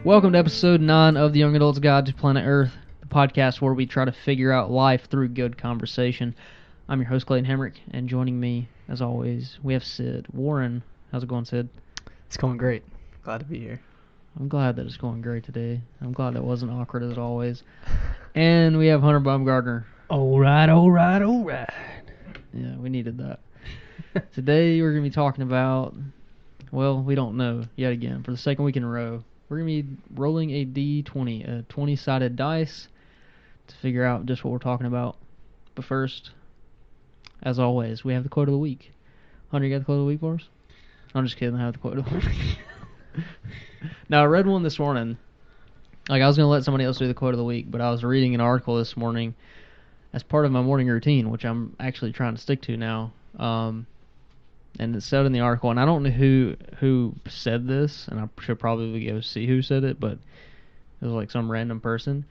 Welcome to episode 9 of the Young Adult's Guide to Planet Earth, the podcast where we try to figure out life through good conversation. I'm your host, Clayton Hemrick, and joining me, as always, we have Sid. Warren, how's it going, Sid? It's going great. Glad to be here. I'm glad that it's going great today. I'm glad it wasn't awkward as always. And we have Hunter Baumgartner. All right. Yeah, we needed that. Today we're going to be talking about, well, we don't know yet again. For the second week in a row, we're going to be rolling a D20, a 20-sided dice, to figure out just what we're talking about. But first, as always, we have the quote of the week. Hunter, you got the quote of the week for us? I'm just kidding, I have the quote of the week. Now, I read one this morning. I was going to let somebody else do the quote of the week, but I was reading an article this morning as part of my morning routine, which I'm actually trying to stick to now. And it said in the article, and I don't know who said this, and I should probably go see who said it, but it was like some random person.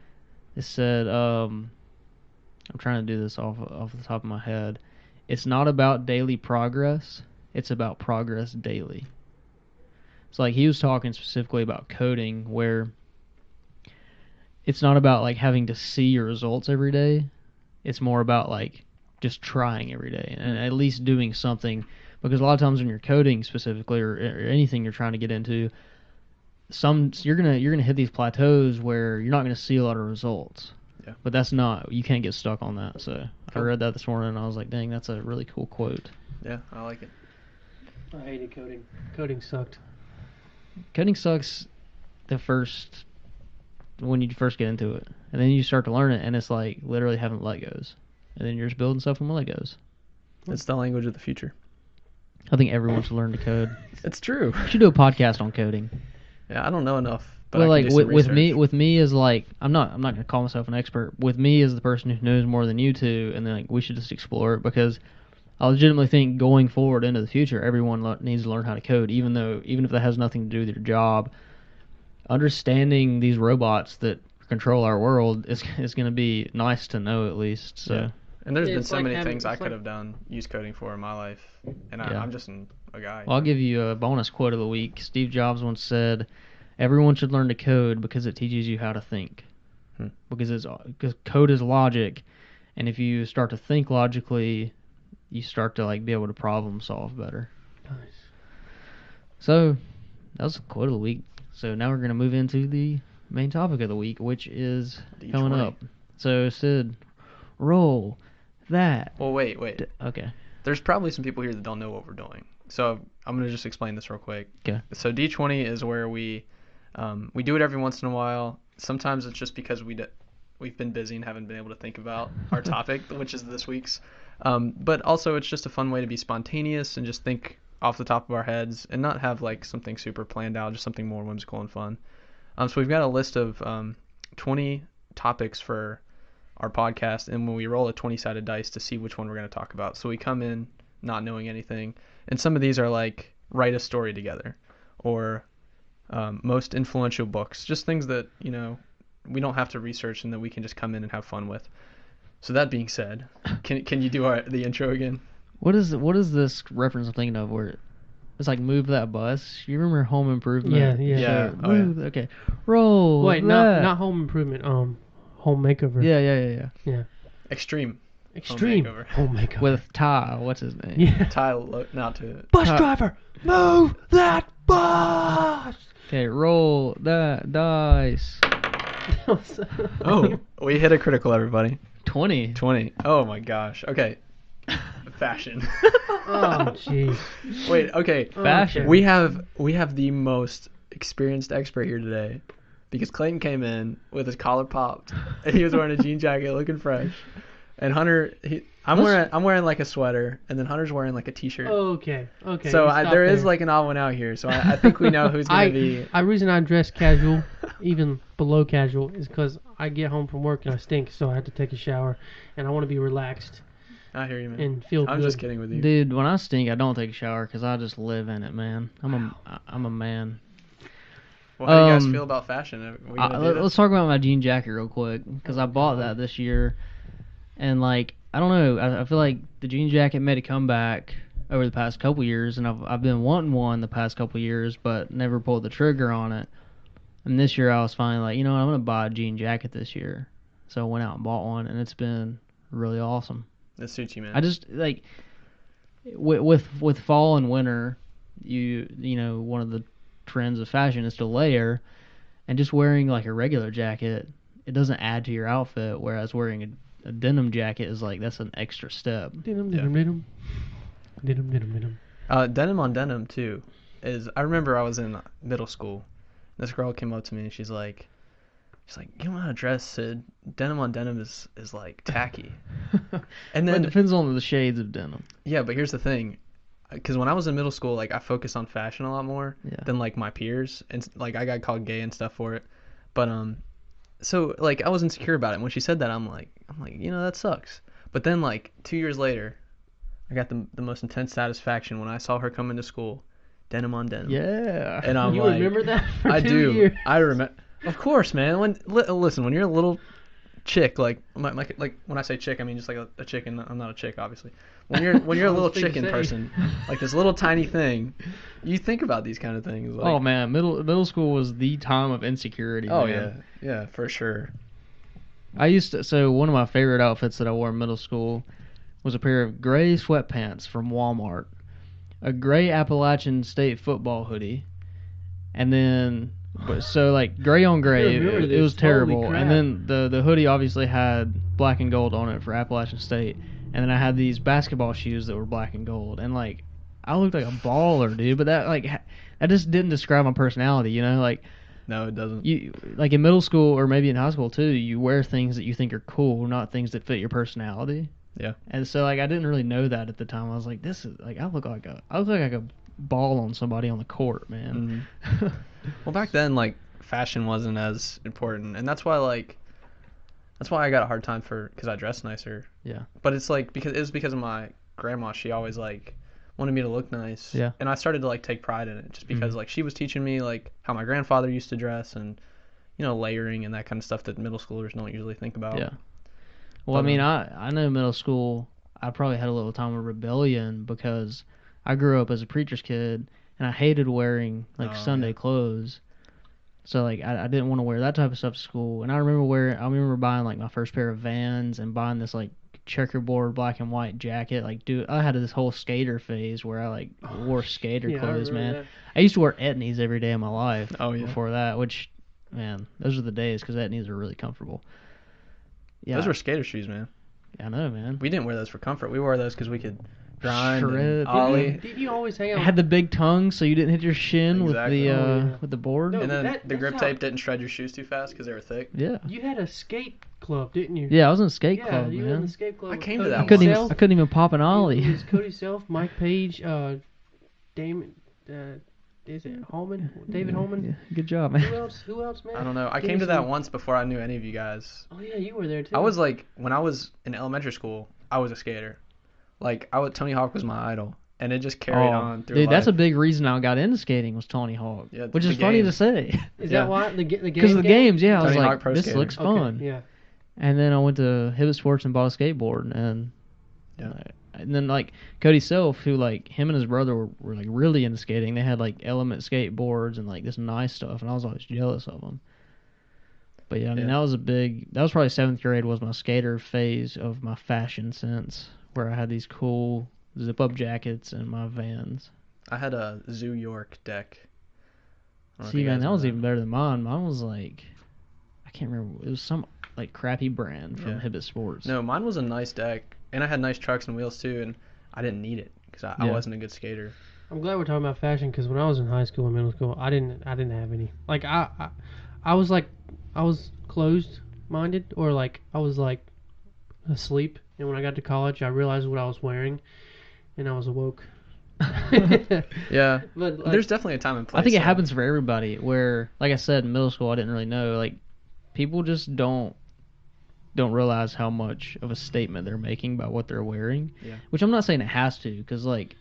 It said, I'm trying to do this off the top of my head. It's not about daily progress. It's about progress daily. It's like he was talking specifically about coding, where it's not about like having to see your results every day. It's more about like just trying every day and at least doing something. Because a lot of times when you're coding specifically or anything you're trying to get into, you're gonna hit these plateaus where you're not gonna see a lot of results. Yeah. But you can't get stuck on that. So I read that this morning and I was like, dang, that's a really cool quote. Yeah, I like it. I hated coding. Coding sucked. Coding sucks when you first get into it, and then you start to learn it, and it's like literally having Legos, and then you're just building stuff from Legos. It's the language of the future. I think everyone should learn to code. It's true. We should do a podcast on coding. Yeah, I don't know enough. But Well, I like can do some with me as like I'm not gonna call myself an expert. With me as the person who knows more than you two, and then like we should just explore it, because I legitimately think going forward into the future, everyone needs to learn how to code, even if that has nothing to do with your job. Understanding these robots that control our world is going to be nice to know, at least. So. Yeah. And there's Yeah, been it's so like many things I could have used coding for in my life, and I'm just a guy. Well, I'll give you a bonus quote of the week. Steve Jobs once said, "Everyone should learn to code because it teaches you how to think." Because code is logic, and if you start to think logically, you start to like be able to problem solve better. Nice. So that was the quote of the week. So now we're going to move into the main topic of the week, which is coming up. So Sid, roll that. Well, wait. Okay. There's probably some people here that don't know what we're doing, so I'm gonna just explain this real quick. Okay. So D20 is where we do it every once in a while. Sometimes it's just because we've been busy and haven't been able to think about our topic, which is this week's. But also it's just a fun way to be spontaneous and just think off the top of our heads and not have like something super planned out, just something more whimsical and fun. So we've got a list of 20 topics for our podcast, and when we roll a 20-sided dice to see which one we're going to talk about. So we come in not knowing anything, and some of these are like write a story together, or most influential books, just things that we don't have to research and that we can just come in and have fun with. So that being said, can you do the intro again? What is this reference I'm thinking of where it's like move that bus? You remember Home Improvement? Yeah. Okay. Roll. Wait, not Home Improvement. Home Makeover. Yeah. Extreme Home Makeover. With Ty, what's his name? Yeah. Not to Bus driver, move that bus. Okay, roll that dice. Oh, we hit a critical, everybody. 20. Oh my gosh. Okay. Fashion. Oh jeez. Wait. Okay. Fashion. We have the most experienced expert here today, because Clayton came in with his collar popped and he was wearing a jean jacket, looking fresh. And Hunter, I'm wearing like a sweater, and then Hunter's wearing like a t-shirt. Okay. So there is like an odd one out here. So I think we know who's gonna be. The reason I dress casual, even below casual, is because I get home from work and I stink, so I have to take a shower, and I want to be relaxed. I hear you, man. And feel I'm good. just kidding with you, Dude. When I stink, I don't take a shower because I just live in it, man. I'm a man. Well, how do you guys feel about fashion? Let's talk about my jean jacket real quick, because I bought that this year, and like I don't know, I feel like the jean jacket made a comeback over the past couple years, and I've been wanting one the past couple years, but never pulled the trigger on it. And this year I was finally like, you know what, I'm gonna buy a jean jacket this year. So I went out and bought one, and it's been really awesome. That suits you, man. I just like with fall and winter, you know one of the trends of fashion is to layer, and just wearing like a regular jacket, it doesn't add to your outfit. Whereas wearing a denim jacket is like that's an extra step. Denim. Denim on denim too. I remember I was in middle school. This girl came up to me and she's like, you don't know how to dress, Sid. Denim on denim is like tacky. And But then it depends on the shades of denim. yeah, but here's the thing, because when I was in middle school, like I focused on fashion a lot more than like my peers, and like I got called gay and stuff for it. But so like I was insecure about it. And when she said that, I'm like, you know, that sucks. But then like 2 years later, I got the most intense satisfaction when I saw her come into school, denim on denim. Yeah. And I'm You like, remember that? For I 2 do. years? I remember. Of course, man. Listen, when you're a little chick, like when I say chick, I mean just like a chicken. I'm not a chick, obviously. When you're a little chicken person, like this little tiny thing, you think about these kind of things. Like, Oh man, middle school was the time of insecurity. oh man. yeah, for sure. So one of my favorite outfits that I wore in middle school was a pair of gray sweatpants from Walmart, a gray Appalachian State football hoodie, and then so like gray on gray, it was terrible. Holy And crap. then the hoodie obviously had black and gold on it for Appalachian State, and then I had these basketball shoes that were black and gold, and like I looked like a baller, dude. But that just didn't describe my personality, you know, like. No, it doesn't. You like in middle school or maybe in high school too, you wear things that you think are cool, not things that fit your personality. Yeah. And so like I didn't really know that at the time. I was like, this is like I look like a ball on somebody on the court, man. Mm-hmm. Well, back then, like fashion wasn't as important, and that's why I got a hard time because I dressed nicer. Yeah. But it's like because of my grandma. She always like wanted me to look nice. Yeah. And I started to like take pride in it just because Mhm. like she was teaching me like how my grandfather used to dress and you know layering and that kind of stuff that middle schoolers don't usually think about. Yeah. Well, I mean, I know middle school, I probably had a little time of rebellion because I grew up as a preacher's kid and I hated wearing like Sunday clothes. So like I didn't want to wear that type of stuff to school. And I remember buying like my first pair of Vans and buying this like checkerboard black and white jacket. Like, dude, I had this whole skater phase where I like wore skater clothes, man. That. I used to wear Etnies every day of my life. Oh, yeah. Before that, which, man, those are the days because Etnies are really comfortable. Yeah, Those were skater shoes, man. I know, man. We didn't wear those for comfort. We wore those because we could grind Shred. and ollie. Did you always hang It out? had the big tongue so you didn't hit your shin Exactly. with the board. No, And then that's the grip how- tape didn't shred your shoes too fast because they were thick. Yeah. You had a skate club, didn't you? Yeah, I was in a skate Yeah, club, you were in man. the skate club. I with came to Cody that I couldn't even Self. I couldn't even pop an It ollie. was Cody Self, Mike Page, Damon, is it Holman? David Holman? Yeah, good job, man. Who else, man? I don't know. I Give came me to that some- once before I knew any of you guys. Oh yeah, you were there too. I was like, when I was in elementary school, I was a skater. Like, Tony Hawk was my idol, and it just carried on through Dude, that's a life. big reason I got into skating was Tony Hawk, Yeah, which the is funny game. to say. Is yeah. that why the game? Because of the games, yeah. I was Tony like, Hawk Pro this Skater. looks Okay, fun. yeah. And then I went to Hibbett Sports and bought a skateboard, and Yeah. and then like Cody Self, who like him and his brother were like really into skating. They had like Element skateboards and like this nice stuff, and I was always jealous of them. But yeah, I mean Yeah. that was probably 7th grade was my skater phase of my fashion sense, where I had these cool zip up jackets and my Vans. I had a Zoo York deck. I don't know if See, you man, guys that know was even better than mine. Mine was like, I can't remember. It was some like crappy brand from Yeah. Hibbett Sports. No, mine was a nice deck, and I had nice trucks and wheels too, and I didn't need it because I Yeah. wasn't a good skater. I'm glad we're talking about fashion because when I was in high school and middle school, I didn't have any. Like I was like I was closed minded or like I was like asleep, and when I got to college, I realized what I was wearing, and I was awoke. Yeah, But like, there's definitely a time and place. I think it though. happens for everybody. Where, like I said, in middle school, I didn't really know. Like, people just don't realize how much of a statement they're making by what they're wearing. Yeah. Which I'm not saying it has to, because like,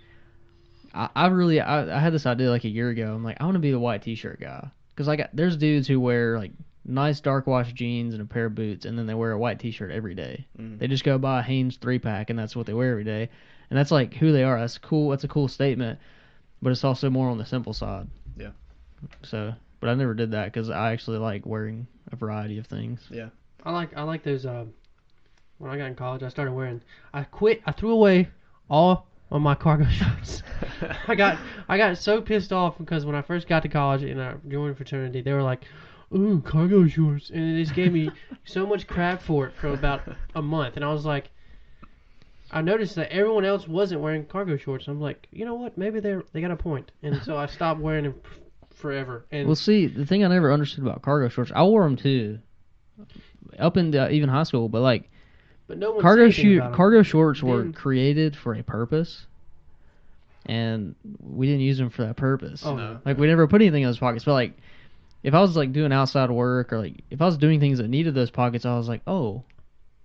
I had this idea like a year ago. I'm like, I want to be the white T-shirt guy, because like there's dudes who wear like nice dark wash jeans and a pair of boots, and then they wear a white T-shirt every day. Mm. They just go buy a Hanes 3-pack, and that's what they wear every day. And that's like who they are. That's cool. That's a cool statement, but it's also more on the simple side. Yeah. So But I never did that because I actually like wearing a variety of things. Yeah. I like those. When I got in college, I started wearing. I threw away all of my cargo shorts. I got so pissed off because when I first got to college and I joined a fraternity, they were like, "Ooh, cargo shorts," and they just gave me so much crap for it for about a month. And I was like, I noticed that everyone else wasn't wearing cargo shorts. I'm like, you know what? Maybe they got a point. And so I stopped wearing them forever. And Well, see, the thing I never understood about cargo shorts, I wore them too, up into even high school. But like, but no one said anything about 'em. cargo shorts were Didn't- created for a purpose, and we didn't use them for that purpose. Oh, No. Like we never put anything in those pockets. But like, if I was like doing outside work or like if I was doing things that needed those pockets, I was like, oh,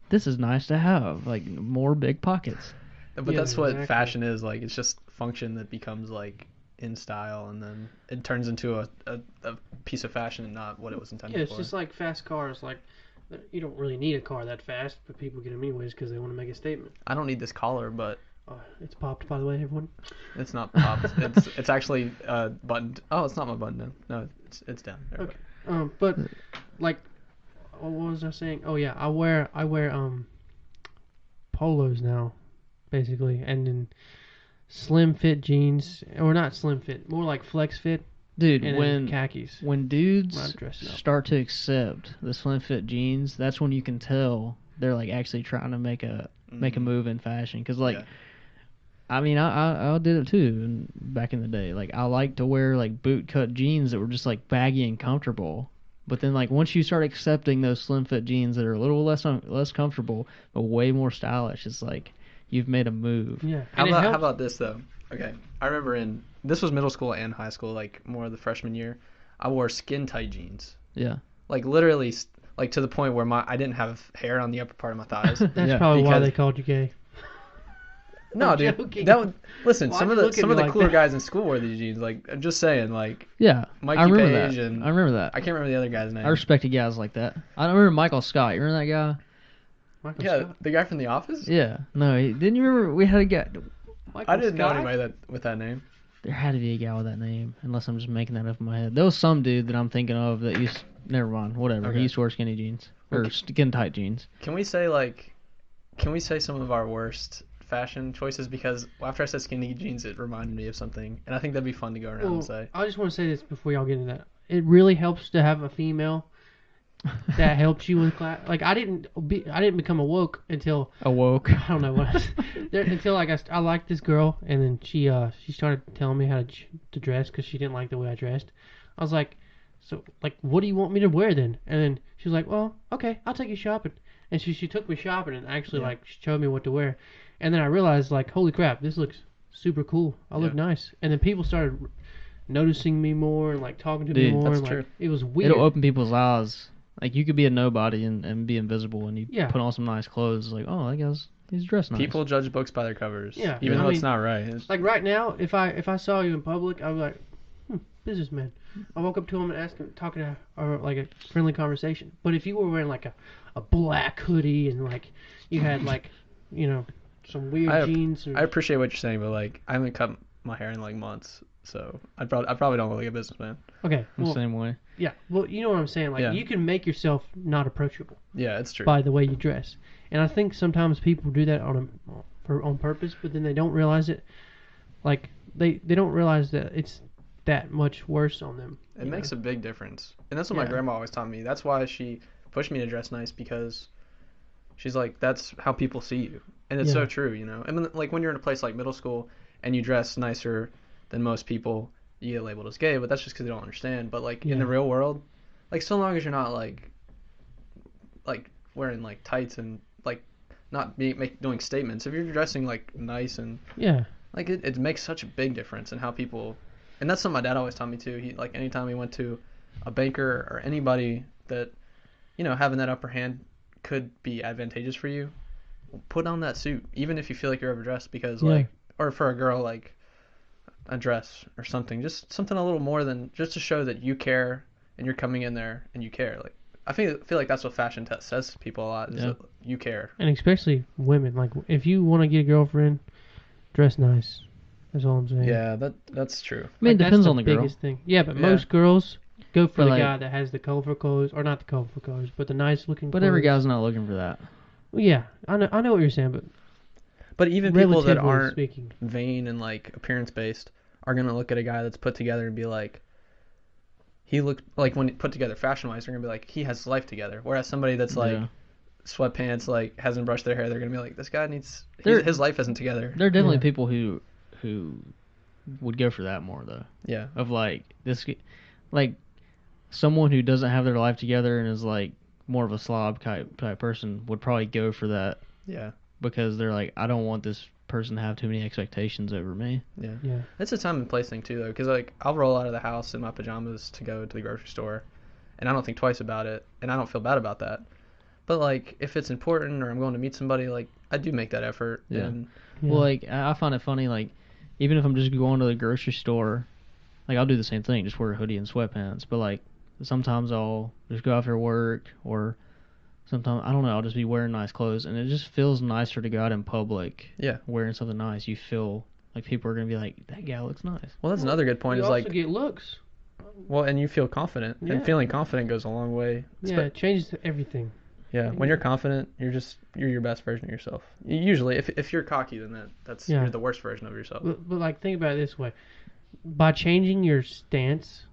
this is nice to have, like more big pockets. But Yeah, that's what exactly. fashion is. Like, it's just function that becomes like in style, and then it turns into a piece of fashion and not what it was intended Yeah, it's for. just like fast cars. Like, you don't really need a car that fast, but people get them anyways because they want to make a statement. I don't need this collar, but It's popped, by the way, everyone. it's not popped. it's actually buttoned. Oh, it's not my button now. No, it's down. There we Okay. But like, what was I saying? Oh yeah, I wear polos now, basically, and then slim fit jeans, or not slim fit, more like flex fit, Dude, and then when khakis. when I'm dudes dressing up. start to accept the slim fit jeans, that's when you can tell they're like actually trying to make a move in fashion. Because like, Yeah. I mean, I did it too back in the day. Like, I like to wear like boot cut jeans that were just like baggy and comfortable. But then like once you start accepting those slim fit jeans that are a little less comfortable but way more stylish, it's like you've made a move. Yeah. How And it about helps- how about this though? Okay, I remember this was middle school and high school, like more of the freshman year. I wore skin tight jeans, Yeah. like literally, like to the point where I didn't have hair on the upper part of my thighs. That's Yeah, probably why because- they called you gay. No, I'm dude, joking. that would listen. Why'd Some you of the look at some me of the like cooler that? guys in school wore these jeans. Like, I'm just saying, like Yeah. Mikey I remember Page that. and I remember that. I can't remember the other guy's name. I respected guys like that. I remember Michael Scott. You remember that guy? Michael Yeah, Scott. the guy from The Office. Yeah. No, didn't you remember we had a guy? Michael I didn't know Scott? anybody with that name. There had to be a guy with that name, unless I'm just making that up in my head. There was some dude that I'm thinking of that used. Never mind. Whatever. Okay. He used to wear skinny jeans or skin tight jeans. Can we say some of our worst fashion choices? Because after I said skinny jeans, it reminded me of something, and I think that'd be fun to go around and Well, say. I just want to say this before y'all get into that. It really helps to have a female that helps you with class. Like I didn't become awoke until Awoke. I don't know what until like I liked this girl, and then she started telling me how to dress because she didn't like the way I dressed. I was like, so like what do you want me to wear then? And then she was like, well, okay, I'll take you shopping. And she took me shopping and actually like showed me what to wear. And then I realized like, holy crap, this looks super cool. I look nice. And then people started noticing me more and like talking to me Dude, more. that's And, true. like, it was weird. It'll open people's eyes. Like, you could be a nobody and be invisible, and you Yeah. put on some nice clothes. Like, oh, that guy's he's dressed nice. People judge books by their covers. Yeah. Even I though mean, it's not right. It's- Like right now, if I saw you in public, I'd be like, businessman. I walk up to him and ask him, talking to, or like a friendly conversation. But if you were wearing like a black hoodie and like you had like, some weird jeans. I appreciate what you're saying, but like I haven't cut my hair in like months, so I probably don't look like a businessman. Okay. I'm the Well, same way. yeah. Well, you know what I'm saying. Like Yeah. you can make yourself not approachable Yeah, it's true. by the way you dress, and I think sometimes people do that on purpose, but then they don't realize it. Like they don't realize that it's that much worse on them. It makes a big difference, and that's what my Yeah. grandma always taught me. That's why she pushed me to dress nice, because she's like, that's how people see you, and it's Yeah. so true, And then, like when you're in a place like middle school and you dress nicer than most people, you get labeled as gay, but that's just because they don't understand. But like in Yeah. the real world, like so long as you're not like wearing like tights and like not doing statements, if you're dressing like nice and Yeah. like it makes such a big difference in how people, and that's something my dad always taught me too. He like anytime he went to a banker or anybody that, having that upper hand could be advantageous for you, put on that suit, even if you feel like you're overdressed, because Yeah. like, or for a girl, like a dress or something, just something a little more than just to show that you care and you're coming in there and you care. Like I feel like that's what fashion says to people a lot, is Yeah. that you care. And especially women. Like if you want to get a girlfriend, dress nice. That's all I'm saying. Yeah, that's true. I mean, it Like, depends that's on the girl. biggest thing. Yeah, but Yeah. most girls go for But, the like- guy that has the colorful clothes, or not the colorful clothes, but the nice looking. But clothes. every guy's not looking for that. Well, yeah, I know what you're saying, but But even people that relatively aren't speaking, vain and like appearance based are gonna look at a guy that's put together and be like, he looked like when put together fashion wise, they're gonna be like, he has life together. Whereas somebody that's like Yeah. sweatpants, like hasn't brushed their hair, they're gonna be like, this guy needs There- his life isn't together. There are definitely Yeah. people who would go for that more though. Yeah, Of like like someone who doesn't have their life together and is like more of a slob type person would probably go for that yeah, because they're like, I don't want this person to have too many expectations over me. yeah. yeah, It's a time and place thing too, though, because like I'll roll out of the house in my pajamas to go to the grocery store, and I don't think twice about it, and I don't feel bad about that. But like if it's important or I'm going to meet somebody, like I do make that effort. Yeah. And yeah. Well, like I find it funny, like even if I'm just going to the grocery store, like I'll do the same thing, just wear a hoodie and sweatpants. But like sometimes I'll just go after work, or sometimes I don't know, I'll just be wearing nice clothes, and it just feels nicer to go out in public. Yeah. Wearing something nice, you feel like people are gonna be like, that guy looks nice. Well, that's another good point. You Is also like, get looks. well, and you feel confident, Yeah. and feeling confident goes a long way. Yeah, it changes everything. Yeah, when you're confident, you're your best version of yourself. Usually, if you're cocky, then that's Yeah. you're the worst version of yourself. But like, think about it this way: by changing your stance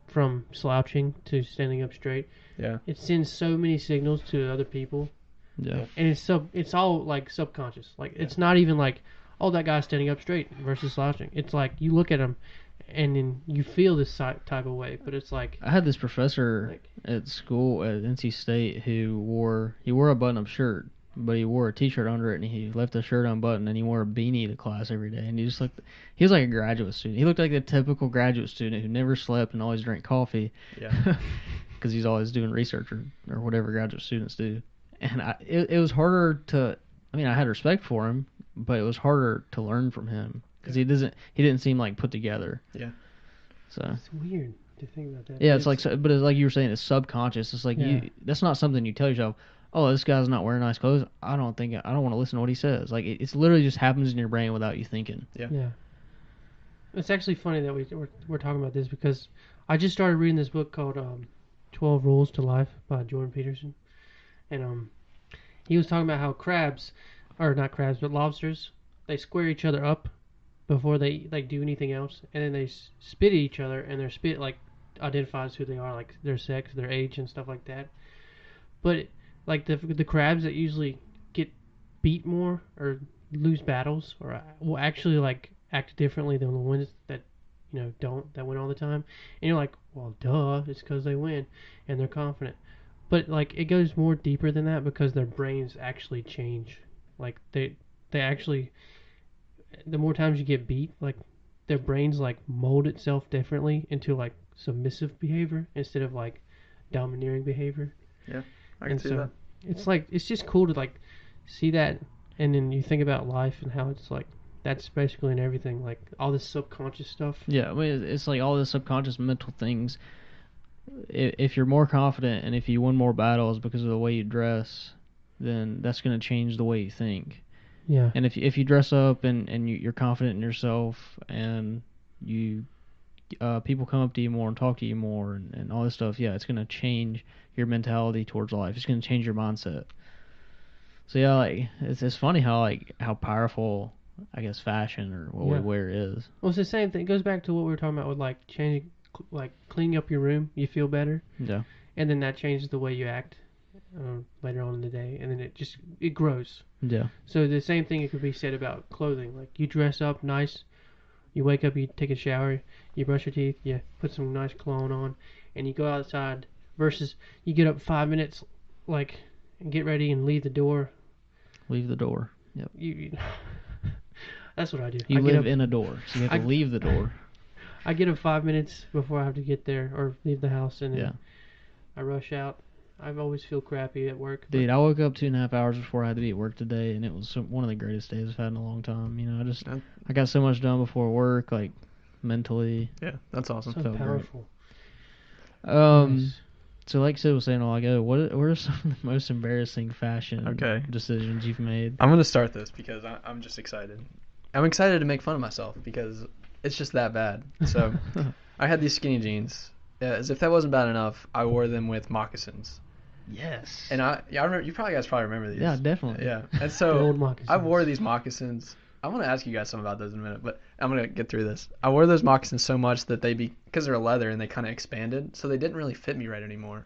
from slouching to standing up straight, Yeah, it sends so many signals to other people, Yeah. and it's all like subconscious. Like it's not even like, oh, that guy's standing up straight versus slouching. It's like you look at him, and then you feel this type of way. But it's like, I had this professor Like- at school at NC State who wore a button-up shirt, but he wore a T-shirt under it, and he left the shirt unbuttoned, and he wore a beanie to class every day, and he was like a graduate student. He looked like the typical graduate student who never slept and always drank coffee. Yeah. Because he's always doing research or whatever graduate students do. And it was harder to, I mean, I had respect for him, but it was harder to learn from him because he didn't seem like put together. Yeah. it's weird to think about that. But it's like you were saying, it's subconscious. It's like Yeah. that's not something you tell yourself, oh, this guy's not wearing nice clothes. I don't want to listen to what he says. Like it's literally just happens in your brain without you thinking. Yeah. It's actually funny that we're talking about this because I just started reading this book called 12 Rules to Life by Jordan Peterson. And he was talking about how not crabs, but lobsters, they square each other up before they like do anything else, and then they spit at each other, and their spit like identifies who they are, like their sex, their age, and stuff like that. But like the crabs that usually get beat more or lose battles or will actually like act differently than the ones that don't, that win all the time. And you're like, well, duh, it's because they win and they're confident. But like it goes more deeper than that because their brains actually change. Like they actually, the more times you get beat, like their brains like mold itself differently into like submissive behavior instead of like domineering behavior. I can see that. It's like, it's just cool to like see that, and then you think about life and how it's like that's basically in everything, like all this subconscious stuff. Yeah, I mean, it's like all the subconscious mental things. If you're more confident and if you win more battles because of the way you dress, then that's going to change the way you think. Yeah. And if you dress up and you're confident in yourself and you people come up to you more and talk to you more and all this stuff, yeah, it's going to change your mentality towards life. It's going to change your mindset. So yeah, like it's funny how powerful, I guess, fashion or what we wear is. Well, it's the same thing. It goes back to what we were talking about with like changing, like cleaning up your room. You feel better, Yeah. and then that changes the way you act later on in the day, and then it grows. Yeah. So the same thing it could be said about clothing. Like you dress up nice, you wake up, you take a shower, you brush your teeth, you put some nice cologne on, and you go outside. Versus you get up 5 minutes, like, and get ready and leave the door. Leave the door. Yep. That's what I do. You I get live up, in a door, so you have to leave the door. I get up 5 minutes before I have to get there or leave the house, and then I rush out. I always feel crappy at work. Dude, I woke up 2.5 hours before I had to be at work today, and it was one of the greatest days I've had in a long time. You know, I got so much done before work, like mentally. Yeah, that's awesome. So Felt great. powerful. Nice. So like Sid was saying a while ago, what are some of the most embarrassing fashion Okay. decisions you've made? I'm gonna start this because I'm just excited. I'm excited to make fun of myself because it's just that bad. So I had these skinny jeans, Yeah, as if that wasn't bad enough, I wore them with moccasins. Yes. And I remember, you guys probably remember these. Yeah, definitely. Yeah. And The so old moccasins. I wore these moccasins. I want to ask you guys something about those in a minute, but I'm going to get through this. I wore those moccasins so much that because they're leather and they kind of expanded, so they didn't really fit me right anymore.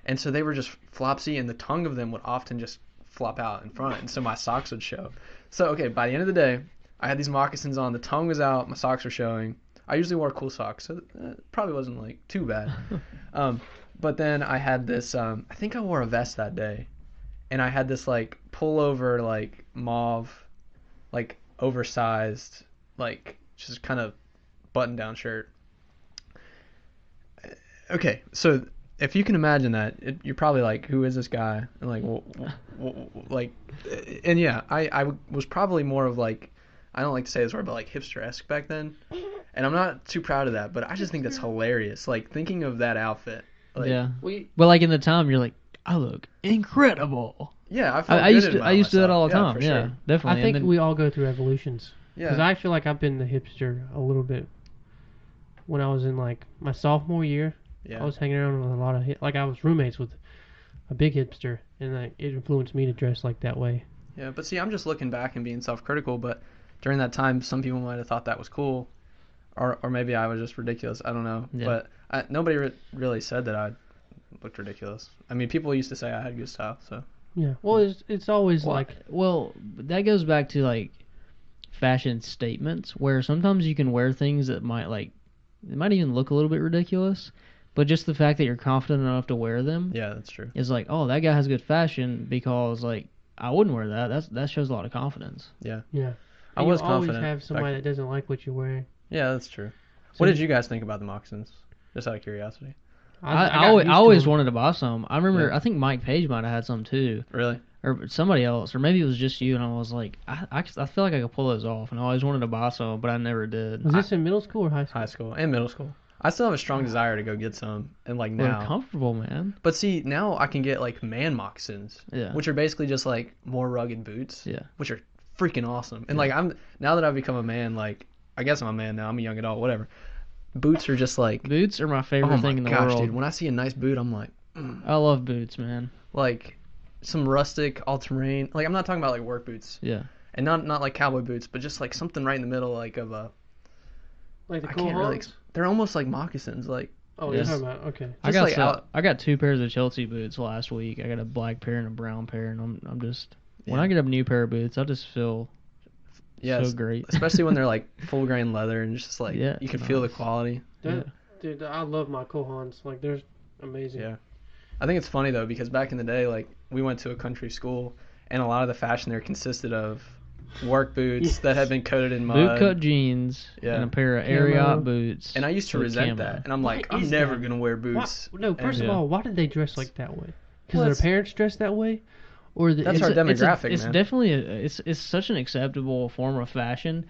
And so they were just flopsy, and the tongue of them would often just flop out in front, and so my socks would show. So, okay, by the end of the day, I had these moccasins on, the tongue was out, my socks were showing. I usually wore cool socks, so it probably wasn't, like, too bad. But then I had this, I think I wore a vest that day, and I had this, like, pullover, like, mauve, like, oversized, like, just kind of button-down shirt. Okay, so if you can imagine that, you're probably like, who is this guy? And like, like, and yeah, I was probably more of like, I don't like to say this word, but like hipster-esque back then. And I'm not too proud of that, but I just think that's hilarious. Like, thinking of that outfit. Like, yeah. Well, like in the time, you're like, I look incredible. Yeah, I felt I used good to about I used to do that myself. all the time. for Yeah, sure. definitely. I think And then- we all go through evolutions. Yeah. Because I feel like I've been the hipster a little bit. When I was in like my sophomore year, Yeah. I was hanging around with a lot of like I was roommates with a big hipster, and like it influenced me to dress like that way. Yeah, but see, I'm just looking back and being self-critical, but during that time, some people might have thought that was cool, or maybe I was just ridiculous. I don't know. Yeah. But nobody really said that I looked ridiculous. I mean, people used to say I had good style, so. Yeah. Well, it's always like well, that goes back to like fashion statements, where sometimes you can wear things that might even look a little bit ridiculous, but just the fact that you're confident enough to wear them Yeah, that's true. is like, oh, that guy has good fashion, because like I wouldn't wear that. That shows a lot of confidence. yeah. I And was you always confident have somebody back- that doesn't like what you're wearing. Yeah, that's true. So What did you guys think about the moccasins? Just out of curiosity. I got used to always them. wanted to buy some. I remember, Yeah. I think Mike Page might have had some too, Really? or somebody else, or maybe it was just you. And I was like, I feel like I could pull those off, and I always wanted to buy some, but I never did. Was this in middle school or high school? High school and middle school. I still have a strong desire to go get some, and like They're now. comfortable, man. But see, now I can get like man moccasins, Yeah. which are basically just like more rugged boots, Yeah. which are freaking awesome. And like now that I've become a man, like I guess I'm a man now. I'm a young adult, whatever. Boots are just like Boots are my favorite oh my thing in the gosh, world. dude. When I see a nice boot, I'm like, I love boots, man. like some rustic all-terrain. Like I'm not talking about like work boots, Yeah. and not like cowboy boots, but just like something right in the middle, like of a. Like the I cool can't really. Hans? They're almost like moccasins, like. Oh, Yes. you're talking about okay. I Just got like I got 2 pairs of Chelsea boots last week. I got a black pair and a brown pair, and I'm just when Yeah. I get a new pair of boots, I just feel Yeah, so great. especially when they're like full grain leather and just like Yeah, you can feel the nice. quality. Yeah. Dude, I love my Kohans. Like they're amazing. Yeah. I think it's funny though because back in the day, like we went to a country school, and a lot of the fashion there consisted of work boots that had been coated in mud. Boot cut jeans Yeah. and a pair of Camo. Ariat boots. And I used to with resent camo. that, and I'm like, Why I'm is never that? gonna wear Why, boots. no, first And- of all, why did they dress like that way? Because Well, their it's- parents dressed that way, or the, That's it's our a- demographic, It's man. definitely it's such an acceptable form of fashion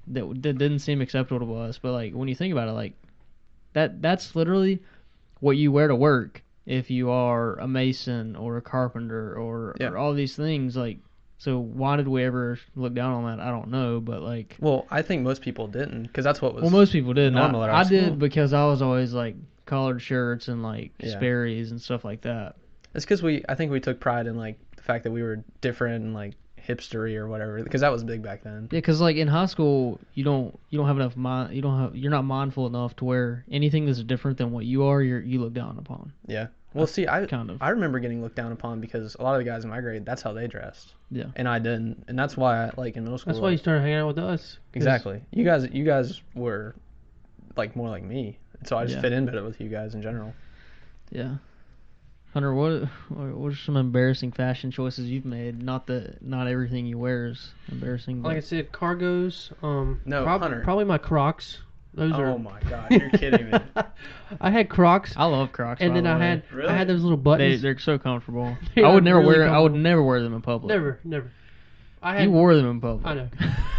that didn't seem acceptable to us. But like when you think about it, like that's literally what you wear to work if you are a mason or a carpenter or all these things. Like, so why did we ever look down on that? I don't know, but like, Well, I think most people didn't because that's what was. well, most people did. normal at our I school. did because I was always like collared shirts and like Yeah. Sperry's and stuff like that. It's because I think we took pride in like the fact that we were different and like hipstery or whatever because that was big back then. Yeah, because like in high school, you don't have enough mind. You're not mindful enough to wear anything that's different than what you are. You look down upon. Yeah. Well, see, I Kind of. I remember getting looked down upon because a lot of the guys in my grade, that's how they dressed. Yeah. And I didn't, and that's why I like in middle school. that's why you like, started hanging out with us. 'Cause exactly. You guys were like more like me, and so I just Yeah. fit in better with you guys in general. Yeah. Hunter, what are some embarrassing fashion choices you've made? Not everything you wear is embarrassing. Like I But said, cargos. No, Hunter. Probably my Crocs. Those Oh are. my God, you're kidding me. I had Crocs, I love Crocs. and by then the I way. had Really? I had those little buttons. They're so comfortable. They I are would never really wear. I would comfortable. never wear them in public. Never. I had. You wore them in public. I know.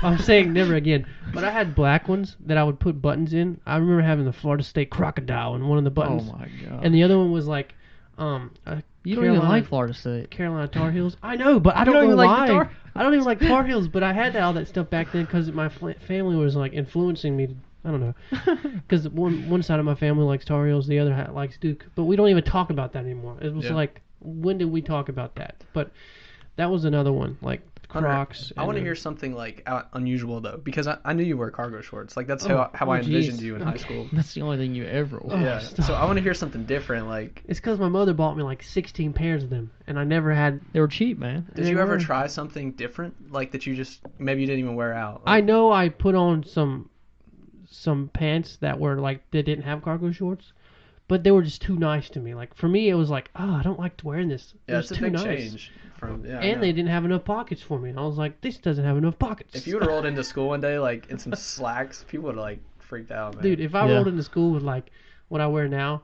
I'm saying never again. But I had black ones that I would put buttons in. I remember having the Florida State crocodile in one of the Oh buttons, my god. and the other one was like, you don't even like Florida State. Carolina Tar Heels. I know, but I You don't don't know even like why. the Tar- I don't even like Tar Heels, but I had all that stuff back then because my family was like influencing me I don't know. Because one side of my family likes Tar Heels, the other likes Duke. But we don't even talk about that anymore. It was like, when did we talk about that? But that was another one, like Crocs. I want to hear something like unusual though, because I knew you wear cargo shorts. Like that's how I envisioned you in high school. That's the only thing you ever wore. Yeah. So I want to hear something different. Like it's because my mother bought me like 16 pairs of them, and I never had. They were cheap, man. Did you ever try something different, like that you just maybe you didn't even wear out? Like, I know I put on some pants that were like they didn't have cargo shorts, but they were just too nice to me. Like for me, it was like, oh, I don't like wearing this. Yeah, it's a too big nice. change. And they didn't have enough pockets for me. And I was like, this doesn't have enough pockets. If you would have rolled into school one day like in some slacks, people would have like freaked out, man. Dude, if I rolled into school with like what I wear now,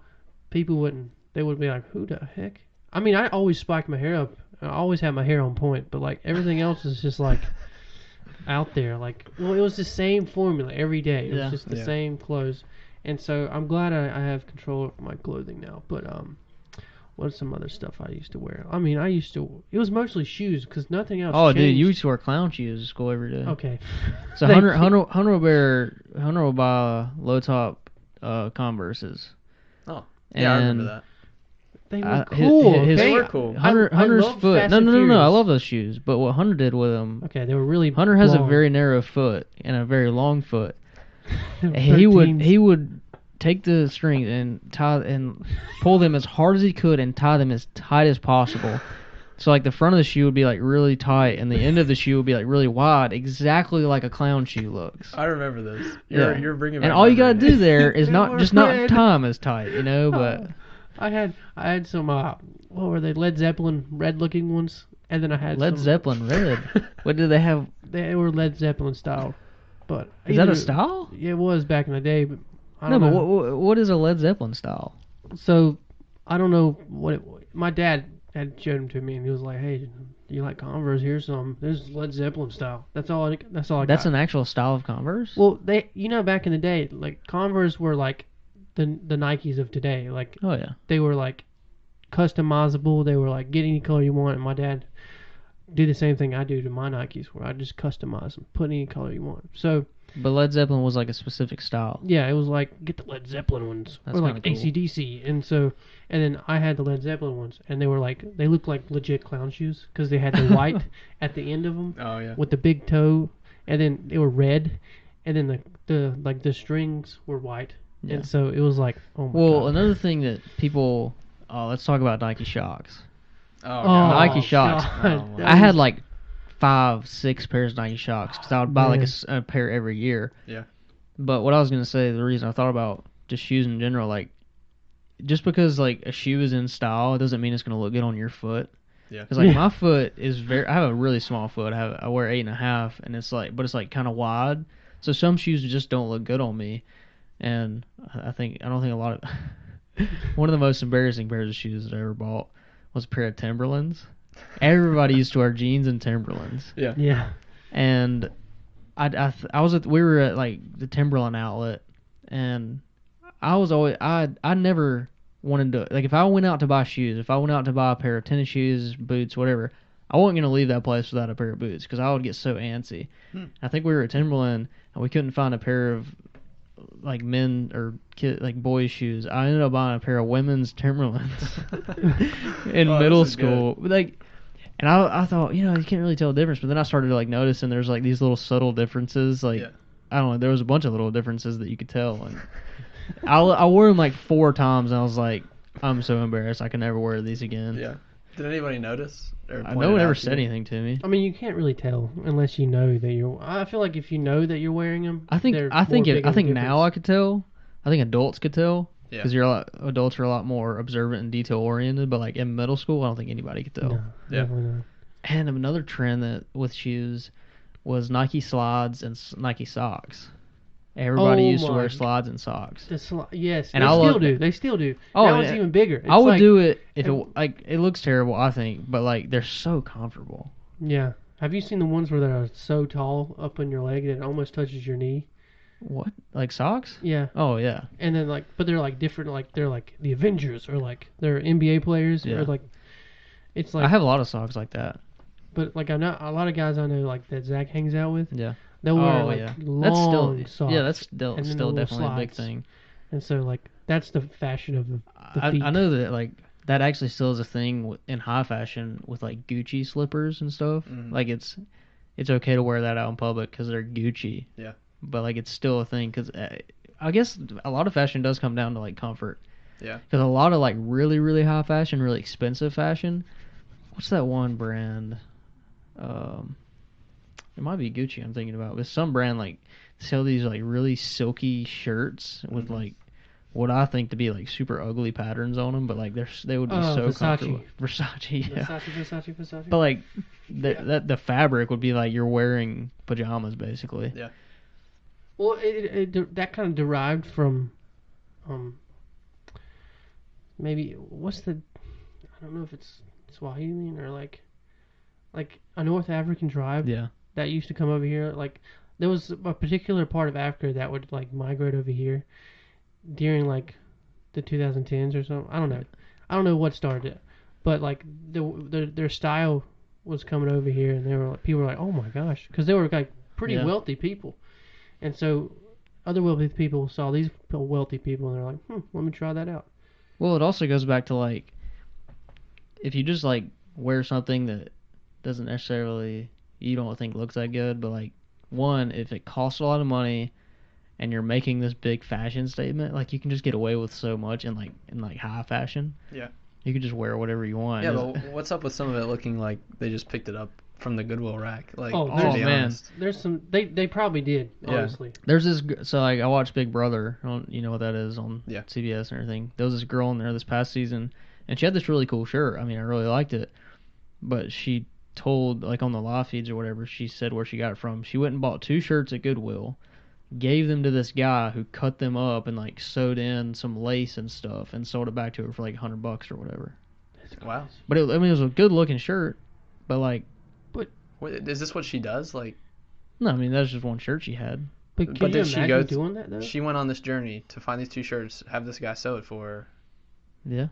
people wouldn't. They would be like, who the heck? I mean, I always spike my hair up. I always have my hair on point, but like everything else is just like out there. Like, well, it was the same formula every day. It was just the same clothes. And so I'm glad I have control of my clothing now. But what's some other stuff I used to wear? I mean, it was mostly shoes because nothing else changed. Dude, you used to wear clown shoes to school every day. Okay. So Hunter will buy low top Converses. Oh, yeah, I remember that. They were cool. They were cool. Hunter's love foot. Fast No, and I Furious. love those shoes. But what Hunter did with them. Okay, they were really. Hunter has long. a very narrow foot and a very long foot. And 13s. he would take the string and tie and pull them as hard as he could and tie them as tight as possible. So like the front of the shoe would be like really tight and the end of the shoe would be like really wide, exactly like a clown shoe looks. I remember this. Yeah. You're bringing back and all you gotta memories. do there is not red. tie them as tight, you know. But I had some what were they, Led Zeppelin red looking ones, and then I had Led some, Zeppelin red. What did they have? They were Led Zeppelin style, but Is that a style? Yeah, it was back in the day, but I No, don't but know. what is a Led Zeppelin style? So I don't know what my dad had showed them to me, and he was like, "Hey, do you like Converse? Here's some. There's Led Zeppelin style. That's all I That's got." an actual style of Converse? Well, back in the day, like Converse were like the Nikes of today. Like Oh yeah. they were like customizable. They were like get any color you want. And my dad did the same thing I do to my Nikes, where I just customize them, put any color you want. So. But Led Zeppelin was like a specific style. Yeah, it was like get the Led Zeppelin ones, That's or like kinda cool. AC/DC, and then I had the Led Zeppelin ones, and they looked like legit clown shoes because they had the white at the end of them Oh yeah. with the big toe, and then they were red, and then the strings were white, Yeah. and so it was like, oh my Well, god. another thing that people, let's talk about Nike Shocks. Oh, Oh, God. Nike Shocks. God, that I had was- like 5-6 pairs of Nike Shocks because I would buy like a pair every year. Yeah. But what I was gonna say, the reason I thought about just shoes in general, like just because like a shoe is in style, it doesn't mean it's gonna look good on your foot. Yeah. Because like Yeah. my foot is I have a really small foot. I wear 8.5, and it's like, but it's like kind of wide. So some shoes just don't look good on me, and I don't think a lot of one of the most embarrassing pairs of shoes that I ever bought was a pair of Timberlands. Everybody used to wear jeans and Timberlands, Yeah. Yeah. and we were at like the Timberland outlet, and I never wanted to, like, if I went out to buy shoes, if I went out to buy a pair of tennis shoes, boots, whatever, I wasn't gonna leave that place without a pair of boots because I would get so antsy. I think we were at Timberland and we couldn't find a pair of like men or like boys shoes. I ended up buying a pair of women's Timberlands in middle this is school. Like, and I thought, you can't really tell the difference, but then I started like noticing there's like these little subtle differences. Like, Yeah. I don't know, there was a bunch of little differences that you could tell, and I wore them like 4 times, and I was like, I'm so embarrassed. I can never wear these again. Yeah. Did anybody notice? Or point No it one out ever to said you? anything to me. I mean, you can't really tell unless you know that you're. I feel like if you know that you're wearing them, I think now I could tell. I think adults could tell Yeah. because adults are a lot more observant and detail oriented. But like in middle school, I don't think anybody could tell. No, Yeah. definitely not. And another trend that with shoes was Nike slides and Nike socks. Everybody Oh used to my wear g- slides and socks. Yes, And they I still love- do. They still do. Oh, now and it's even bigger. I would like, do it if and- it looks terrible, I think, but like they're so comfortable. Yeah. Have you seen the ones where they're so tall up on your leg that it almost touches your knee? What, like socks? Yeah. Oh yeah. And then but they're like different. Like they're like the Avengers, or like they're NBA players, Yeah. or like it's like. I have a lot of socks like that. But like I know a lot of guys I know like that Zach hangs out with. Yeah. They'll wear Oh like yeah, long that's socks. still that's still and then still the little definitely a big slides. thing. And so like that's the fashion of the feet. I know that like that actually still is a thing in high fashion with like Gucci slippers and stuff. Mhm. Like it's okay to wear that out in public because they're Gucci. Yeah. But like it's still a thing because I guess a lot of fashion does come down to like comfort. Yeah. Because a lot of like really really high fashion, really expensive fashion. What's that one brand? It might be Gucci. I'm thinking about, but some brand like sell these like really silky shirts with like what I think to be like super ugly patterns on them, but like they would be so Versace. comfortable. Versace, yeah. Versace. But like that the fabric would be like you're wearing pajamas basically. Yeah. Well, that kind of derived from, maybe what's the, I don't know if it's Swahili or like a North African tribe Yeah. that used to come over here. Like there was a particular part of Africa that would like migrate over here during like the 2010s or something. I don't know. I don't know what started it, but like their style was coming over here, and people were like, oh my gosh, because they were like pretty Yeah. wealthy people, and so other wealthy people saw these wealthy people, and they're like, let me try that out. Well, it also goes back to like if you just like wear something that doesn't necessarily you don't think looks that good, but like one, if it costs a lot of money and you're making this big fashion statement, like you can just get away with so much in like high fashion. Yeah. You could just wear whatever you want. Yeah, but what's up with some of it looking like they just picked it up from the Goodwill rack? Like, Oh, to be man. honest. There's some they probably did, Yeah. honestly. There's this so like I watched Big Brother on, you know what that is, on Yeah. CBS and everything. There was this girl in there this past season, and she had this really cool shirt. I mean, I really liked it, but she told like on the live feeds or whatever, she said where she got it from. She went and bought 2 shirts at Goodwill, gave them to this guy who cut them up and like sewed in some lace and stuff and sold it back to her for like $100 or whatever. Wow. But it was a good looking shirt, but like Wait, is this what she does? Like, no, I mean that's just one shirt she had. But But can you did she imagine go doing that though? she went on this journey to find these 2 shirts, have this guy sew it for her. Yeah.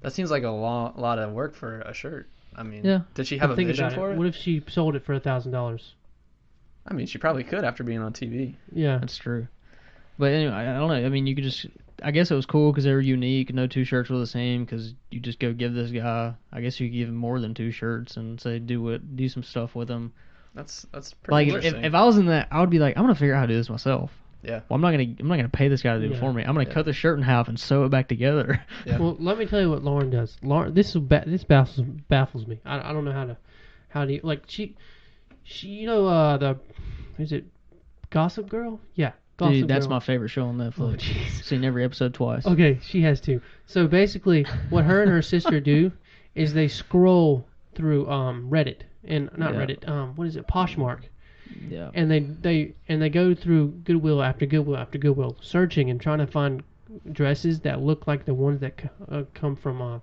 That seems like a lot of work for a shirt. I mean, Yeah. did she have But a think vision about for it? What if she sold it for $1,000? I mean, she probably could after being on TV. Yeah. That's true. But anyway, I don't know. I mean, you could just. I guess it was cool because they were unique. No 2 shirts were the same because you just go give this guy. I guess you could give him more than 2 shirts and say do some stuff with them. That's pretty Like interesting. if I was in that, I would be like, I'm gonna figure out how to do this myself. Yeah. Well, I'm not gonna pay this guy to do it Yeah. for me. I'm gonna Yeah. cut the shirt in half and sew it back together. Yeah. Well, let me tell you what Lauren does. Lauren, this baffles me. I don't know how to like she you know is it Gossip Girl? Yeah, Gossip Dude, that's Girl. my favorite show on Netflix. Oh, jeez. Seen every episode twice. Okay, she has two. So basically, what her and her sister do is they scroll through Reddit and not Yeah. Reddit. What is it? Poshmark. Yeah. And they go through Goodwill after Goodwill after Goodwill, searching and trying to find dresses that look like the ones that come from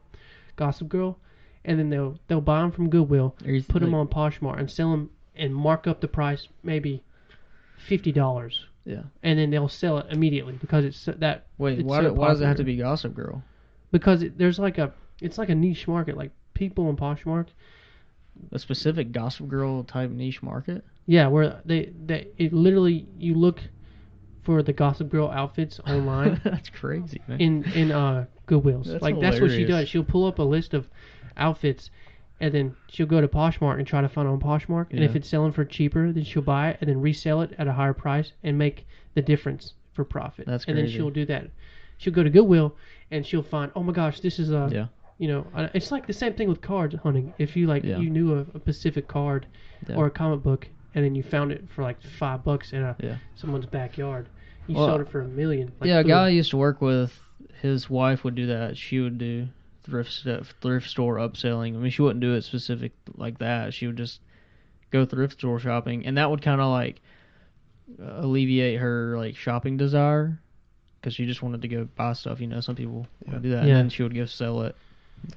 Gossip Girl, and then they'll buy them from Goodwill, put them on Poshmark, and sell them and mark up the price maybe $50. Yeah. And then they'll sell it immediately because it's that. Wait, it's why so does it have popular. to be Gossip Girl? Because it's like a niche market, like people on Poshmark. A specific Gossip Girl type niche market? Yeah, where it literally you look for the Gossip Girl outfits online That's crazy, man. in Goodwills. That's That's what she hilarious. does. She'll pull up a list of outfits, and then she'll go to Poshmark and try to find it on Poshmark. And if Yeah. it's selling for cheaper, then she'll buy it and then resell it at a higher price and make the difference for profit. That's And then crazy. she'll do that. She'll go to Goodwill and she'll find, oh my gosh, this is a Yeah. it's like the same thing with card hunting. If you Yeah. you knew a specific card Yeah. or a comic book, and then you found it for like $5 in Yeah. someone's backyard, you Well, sold it for $1 million. Like, Yeah, a boom. guy I used to work with, his wife would do that. She would do thrift store upselling. I mean, she wouldn't do it specific like that. She would just go thrift store shopping, and that would kind of like alleviate her like shopping desire because she just wanted to go buy stuff. You know, some people would do that, Yeah. and then she would go sell it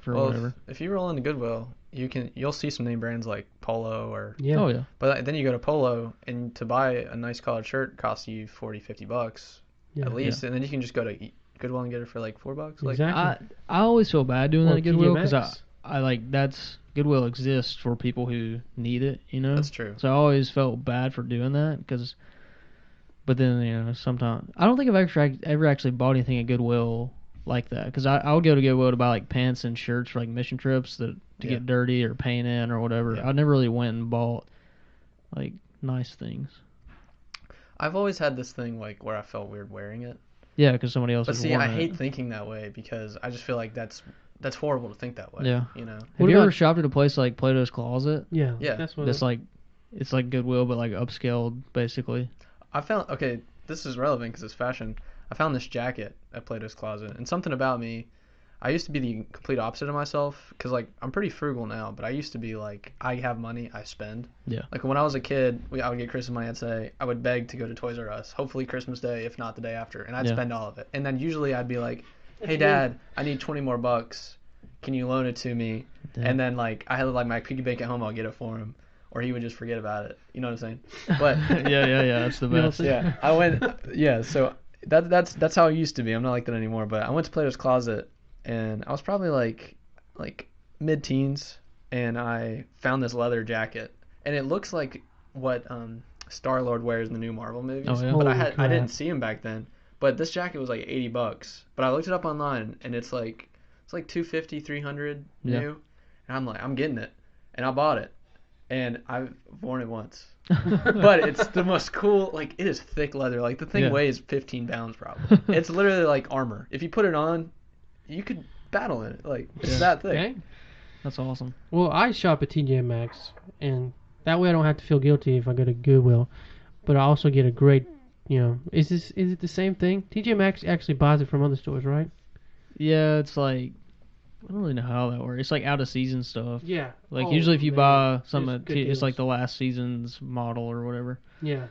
for Well, whatever. if you roll into Goodwill, you'll see some name brands like Polo or. Yeah. Oh yeah, But then you go to Polo, and to buy a nice collared shirt costs you $40-$50 Yeah. at least, and then you can just go to Goodwill and get it for like $4. Like, Exactly. I always feel bad doing Or that at Goodwill TJ because Maxx. I like that's Goodwill exists for people who need it, you know? That's true. So I always felt bad for doing that, but then, you know, sometimes, I don't think I've ever actually bought anything at Goodwill like that, because I would go to Goodwill to buy, like, pants and shirts for, like, mission trips to get dirty or paint in or whatever. Yeah. I never really went and bought, like, nice things. I've always had this thing, like, where I felt weird wearing it. Yeah, because somebody else But has see, worn I it. hate thinking that way because I just feel like that's horrible to think that way. Yeah. You know? Have you ever shopped at a place like Plato's Closet? Yeah. Yeah. That's what. That's like, it's like Goodwill, but like upscaled, basically. I found, okay, this is relevant because it's fashion. I found this jacket at Plato's Closet, and something about me, I used to be the complete opposite of myself because, like, I'm pretty frugal now, but I used to be like, I have money, I spend. Yeah. Like, when I was a kid, I would get Christmas money, I'd say, I would beg to go to Toys R Us, hopefully Christmas Day, if not the day after, and I'd spend all of it. And then usually I'd be like, hey, Dad, I need 20 more bucks. Can you loan it to me? Yeah. And then, like, I had, like, my piggy bank at home, I'll get it for him. Or he would just forget about it. You know what I'm saying? But yeah, that's the best. yeah, I went. Yeah, so that's how it used to be. I'm not like that anymore. But I went to Plato's Closet, and I was probably like mid-teens, and I found this leather jacket, and it looks like what Star-Lord wears in the new Marvel movies. Oh, yeah? But Holy I crap. didn't see him back then. But this jacket was like $80. But I looked it up online, and it's like $250, $300 new, Yeah. and I'm like, I'm getting it, and I bought it. And I've worn it once. But it's the most cool, like, it is thick leather. Like, the thing weighs 15 pounds probably. It's literally like armor. If you put it on, you could battle in it. Like, it's that thick. Okay. That's awesome. Well, I shop at TJ Maxx, and that way I don't have to feel guilty if I go to Goodwill. But I also get a great, you know, is it the same thing? TJ Maxx actually buys it from other stores, right? Yeah, it's like, I don't really know how that works. It's like out of season stuff. Yeah. Like Oh, usually if you man. buy something, There's good it's deals. like the last season's model or whatever. Yeah.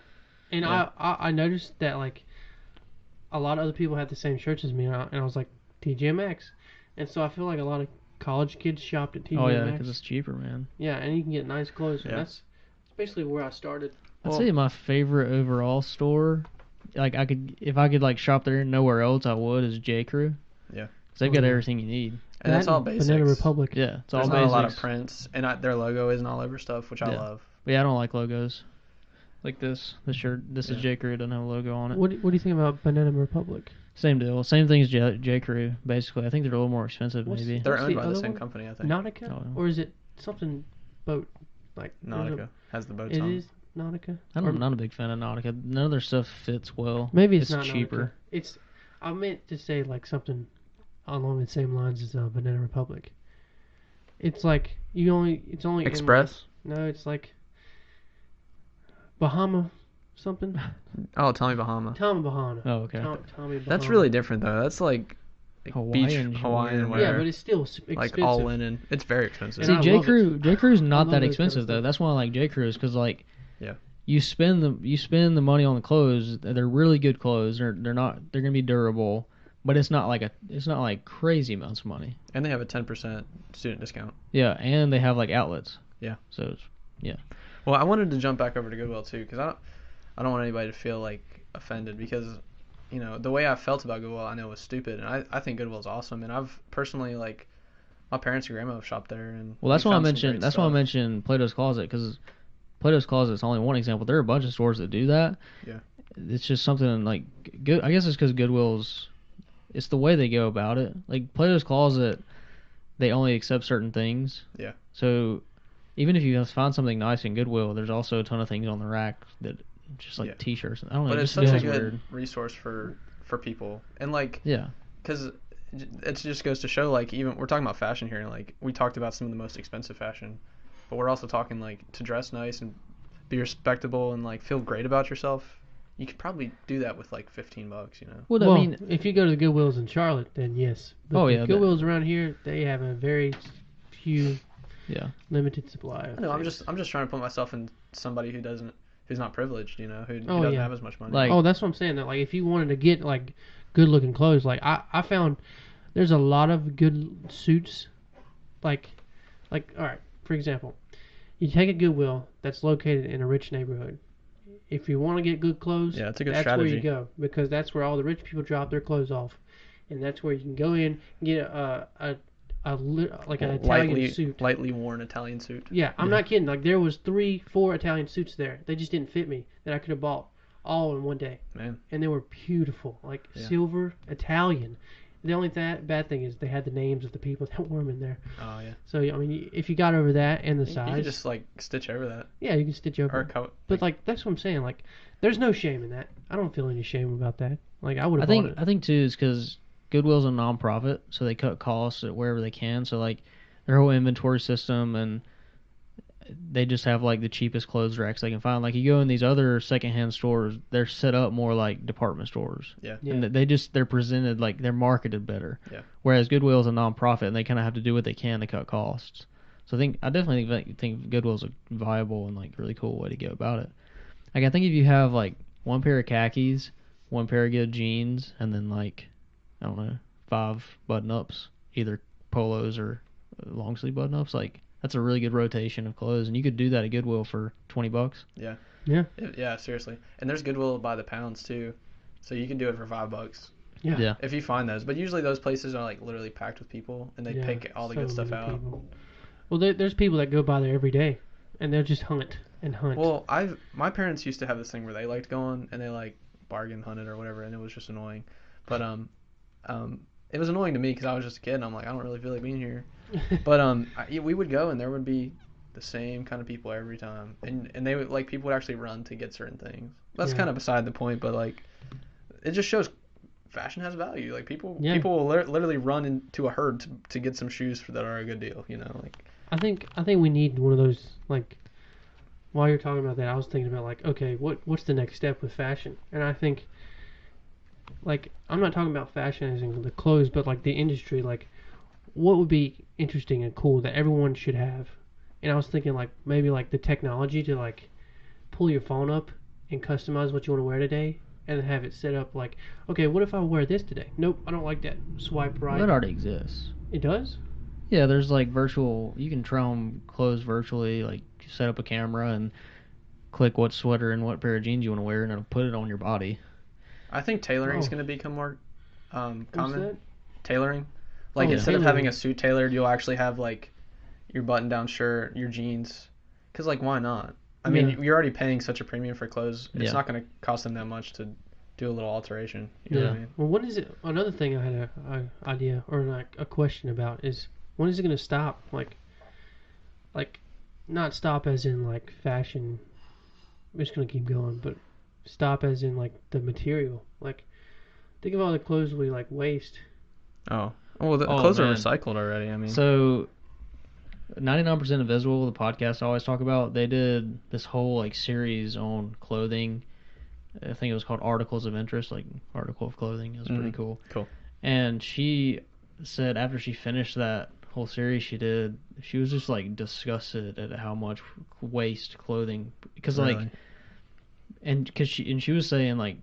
And Yeah. I noticed that, like, a lot of other people had the same shirts as me, and I was like, TJ Maxx. And so I feel like a lot of college kids shopped at TJ Oh yeah, Maxx. because it's cheaper, man. Yeah, and you can get nice clothes. And Yeah. that's basically where I started. I'd say my favorite overall store, like if I could like shop there nowhere else, I would, is J Crew. Yeah. 'Cause they've got everything you need. And that's all basics. Banana Republic. Yeah, it's all There's basics. not a lot of prints, and their logo isn't all over stuff, which I Yeah. love. But yeah, I don't like logos. Like this shirt. This is Yeah. J Crew. It doesn't have a logo on it. What do you think about Banana Republic? Same deal. Same thing as J Crew. Basically, I think they're a little more expensive. What's- Maybe. They're What's owned the by the other same one? company, I think. Nautica? Oh, yeah. Or is it something boat? Like Nautica has the boats It on. is Nautica? I'm not a big fan of Nautica. None of their stuff fits well. Maybe it's not cheaper. Nautica. It's. I meant to say like something along the same lines as Banana Republic. It's like It's only in, Express? no, it's like Bahama something. Oh, Tommy Bahama. Tommy Bahama. Oh, okay. Tommy Bahama. That's really different though. That's like Hawaiian beach Hawaiian wear. wear. Yeah, but it's still expensive. like all linen. It's very expensive. And See, I love J Crew's I not love that those expensive kind of though. stuff. That's why I like J Crew's because like, Yeah. you spend the money on the clothes. They're really good clothes. They're gonna be durable, but it's not like crazy amounts of money. And they have a 10% student discount. Yeah, and they have like outlets. Yeah. So it's, Well, I wanted to jump back over to Goodwill too, because I don't want anybody to feel like offended, because you know the way I felt about Goodwill I know was stupid, and I think Goodwill's awesome, and I've personally, like, my parents and grandma have shopped there, and well, that's we why I found some mentioned great that's why I stuff. mentioned Plato's Closet, because Plato's Closet is only one example. There are a bunch of stores that do that. Yeah. It's just something like good. I guess it's because Goodwill's. It's the way they go about it. Like Plato's Closet, they only accept certain things. Yeah. So even if you find something nice in Goodwill, there's also a ton of things on the rack that just like Yeah. T-shirts. I don't know. But it it's just such a feels good weird. resource for people, and like, Yeah. because it just goes to show, like, even we're talking about fashion here, and like we talked about some of the most expensive fashion, but we're also talking like to dress nice and be respectable and like feel great about yourself. You could probably do that with like $15, you know. Well, I mean, if you go to the Goodwills in Charlotte, then yes. But Oh, the yeah, Goodwills around here, they have a very few, yeah. limited supply. Of No, I'm things. just trying to put myself in somebody who's not privileged, you know, who Oh, doesn't yeah. have as much money. Like- Oh, that's what I'm saying. That like if you wanted to get like good looking clothes, like I found there's a lot of good suits. Like all right, for example, you take a Goodwill that's located in a rich neighborhood. If you want to get good clothes, Yeah, it's a good that's strategy. where you go, because that's where all the rich people drop their clothes off, and that's where you can go in and get like an Italian suit. Lightly worn Italian suit. Yeah, I'm not kidding. Like there was 3-4 Italian suits there. They just didn't fit me that I could have bought all in one day. Man. And they were beautiful, like Yeah. silver Italian. The only bad thing is they had the names of the people that wore them in there. Oh yeah. So I mean, if you got over that and the You size, can just like stitch over that. yeah, you can stitch over. Or it. coat. But like that's what I'm saying. Like, there's no shame in that. I don't feel any shame about that. Like I would have bought it. I think too is because Goodwill's a non-profit, so they cut costs at wherever they can. So like their whole inventory system, and they just have like the cheapest clothes racks they can find. Like you go in these other secondhand stores, they're set up more like department stores. Yeah. And they're presented like they're marketed better. Yeah. Whereas Goodwill's a non-profit, and they kind of have to do what they can to cut costs. So I definitely think Goodwill's a viable and like really cool way to go about it. Like I think if you have like one pair of khakis, one pair of good jeans, and then like I don't know 5 button-ups, either polos or long sleeve button-ups, like that's a really good rotation of clothes, and you could do that at Goodwill for $20. Yeah. Yeah. Yeah, seriously. And there's Goodwill by the pounds too, so you can do it for $5 Yeah. if you find those. But usually those places are like literally packed with people, and they Yeah, pick all the so good stuff many out. people. Well, there's people that go by there every day, and they'll just hunt and hunt. Well, my parents used to have this thing where they liked going and they like bargain hunted or whatever, and it was just annoying. But it was annoying to me because I was just a kid, and I'm like, I don't really feel like being here. But we would go, and there would be the same kind of people every time, and they would like people would actually run to get certain things. That's Yeah. kind of beside the point, but like it just shows fashion has value. Like people will literally run into a herd to get some shoes that are a good deal. You know, like I think we need one of those. Like while you're talking about that, I was thinking about like, okay, what's the next step with fashion? And I think like I'm not talking about fashion as in the clothes, but like the industry. Like what would be interesting and cool that everyone should have? And I was thinking like maybe like the technology to like pull your phone up and customize what you want to wear today, and then have it set up like, okay, what if I wear this today? Nope, I don't like that. Swipe right. That already exists. It does? Yeah, there's like you can try on clothes virtually, like set up a camera and click what sweater and what pair of jeans you want to wear, and it'll put it on your body. I think tailoring is Oh. going to become more What's common. that? Tailoring, like Oh, instead of tailoring. having a suit tailored, you'll actually have like your button-down shirt, your jeans. Because like, why not? I mean, Yeah. you're already paying such a premium for clothes. It's Yeah. not going to cost them that much to do a little alteration. You know what I mean? Well, when is it? Another thing I had a idea or like a question about is when is it going to stop? Like, not stop as in like fashion. I'm just going to keep going, but stop as in like the material. Like, think of all the clothes we like waste. Oh, well, the Oh, clothes are man. recycled already. I mean, So 99% Invisible, the podcast I always talk about, they did this whole like series on clothing. I think it was called Articles of Interest, like article of clothing. It was pretty cool. Cool. And she said after she finished that whole series she did, she was just like disgusted at how much waste clothing, because like, Really? and she was saying like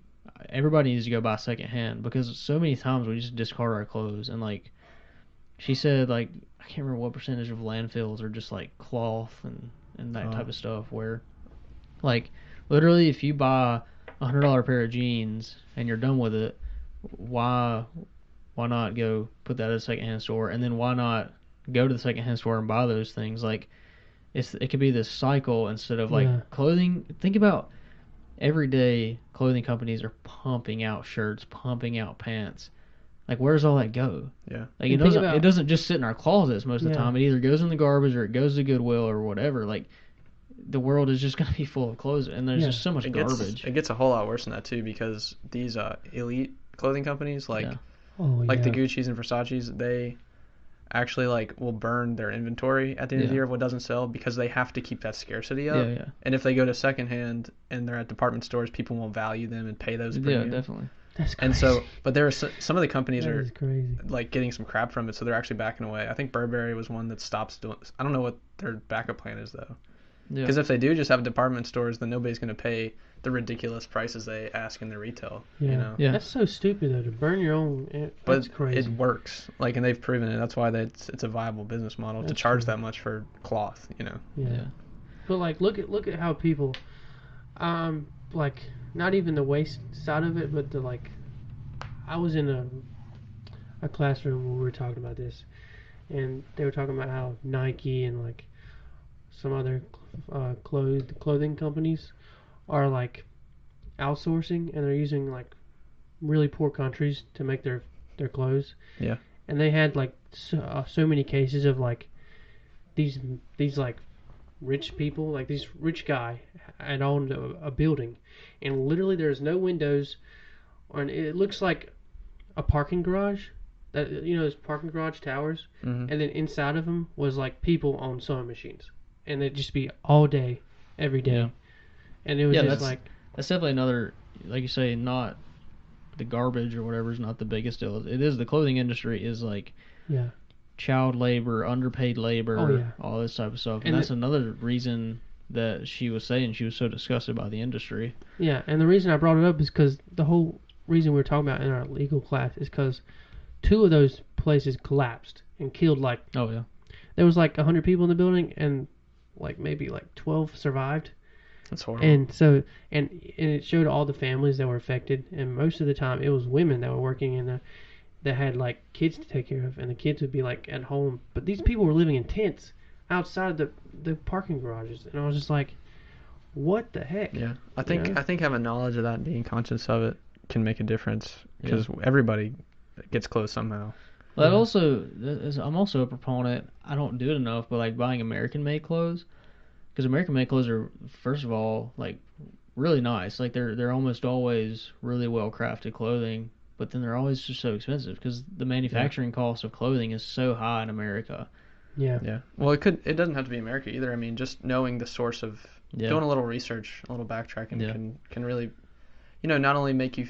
everybody needs to go buy secondhand, because so many times we just discard our clothes. And like she said, like I can't remember what percentage of landfills are just like cloth and that type of stuff, where like literally if you buy $100 pair of jeans and you're done with it, why not go put that at a secondhand store, and then why not go to the secondhand store and buy those things? Like it could be this cycle instead of like clothing. Think about every day clothing companies are pumping out shirts, pumping out pants. Like where's all that go? Yeah. Like And it doesn't just sit in our closets most of the time. It either goes in the garbage or it goes to Goodwill or whatever. Like the world is just going to be full of clothes, and there's just so much garbage. It gets a whole lot worse than that too, because these elite clothing companies like like the Gucci's and Versace's, they actually like will burn their inventory at the end of the year of what doesn't sell, because they have to keep that scarcity up. Yeah. And if they go to secondhand and they're at department stores, people won't value them and pay those premium. Yeah, definitely. That's crazy. And so, but there are some of the companies That are is crazy. like getting some crap from it, so they're actually backing away. I think Burberry was one that stops doing. I don't know what their backup plan is though, Yeah. because if they do just have department stores, then nobody's going to pay the ridiculous prices they ask in their retail. Yeah. You know? Yeah. That's so stupid though, to burn your own. But That's crazy. it works, like, and they've proven it. That's why it's a viable business model to That's charge true. that much for cloth. You know. Yeah. But like, look at how people, like, not even the waste side of it, but the like. I was in a classroom where we were talking about this, and they were talking about how Nike and like some other clothing companies are like outsourcing, and they're using like really poor countries to make their clothes. Yeah. And they had like so many cases of like these like rich people, like this rich guy had owned a building, and literally there's no windows, and it looks like a parking garage. That those parking garage towers, Mm-hmm. and then inside of them was like people on sewing machines, and it'd just be all day, every day, Yeah. and it was Yeah, just like That's definitely another, like you say, not the garbage or whatever is not the biggest deal. It is the clothing industry is like yeah, child labor, underpaid labor, Oh, yeah. all this type of stuff. And And that's another reason that she was saying she was so disgusted by the industry. yeah. And the reason I brought it up is because the whole reason we were talking about in our legal class is because 2 of those places collapsed and killed like Oh yeah. there was like 100 people in the building, and like maybe like 12 survived. That's horrible. And so, and it showed all the families that were affected, and most of the time it was women that were working in the, that had like kids to take care of, and the kids would be like at home. But these people were living in tents outside the parking garages, and I was just like, what the heck? Yeah, I think Yeah. I think having knowledge of that and being conscious of it can make a difference because everybody gets close somehow. Well, that Yeah. also, I'm also a proponent. I don't do it enough, but like buying American-made clothes, because American-made clothes are, first of all, like really nice. Like they're almost always really well-crafted clothing, but then they're always just so expensive because the manufacturing cost of clothing is so high in America. Yeah. Yeah. Well, it doesn't have to be America either. I mean, just knowing the source of Yeah. doing a little research, a little backtracking Yeah. can really, not only make you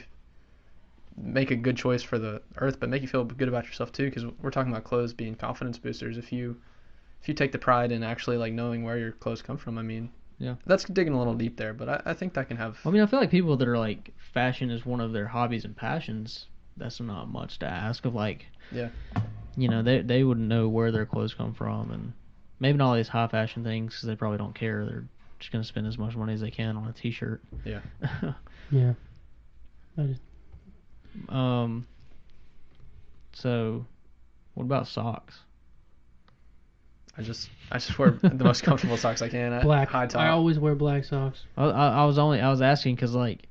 make a good choice for the earth, but make you feel good about yourself too. Because we're talking about clothes being confidence boosters. If you take the pride in actually like knowing where your clothes come from, I mean, Yeah. that's digging a little deep there. But I think that can have. I mean, I feel like people that are like fashion is one of their hobbies and passions. That's not much to ask of. Like, Yeah. They wouldn't know where their clothes come from, and maybe not all these high fashion things because they probably don't care. They're just gonna spend as much money as they can on a T-shirt. Yeah. Yeah. That is- So, what about socks? I just wear the most comfortable socks I can. Black. High top. I always wear black socks. I was asking because like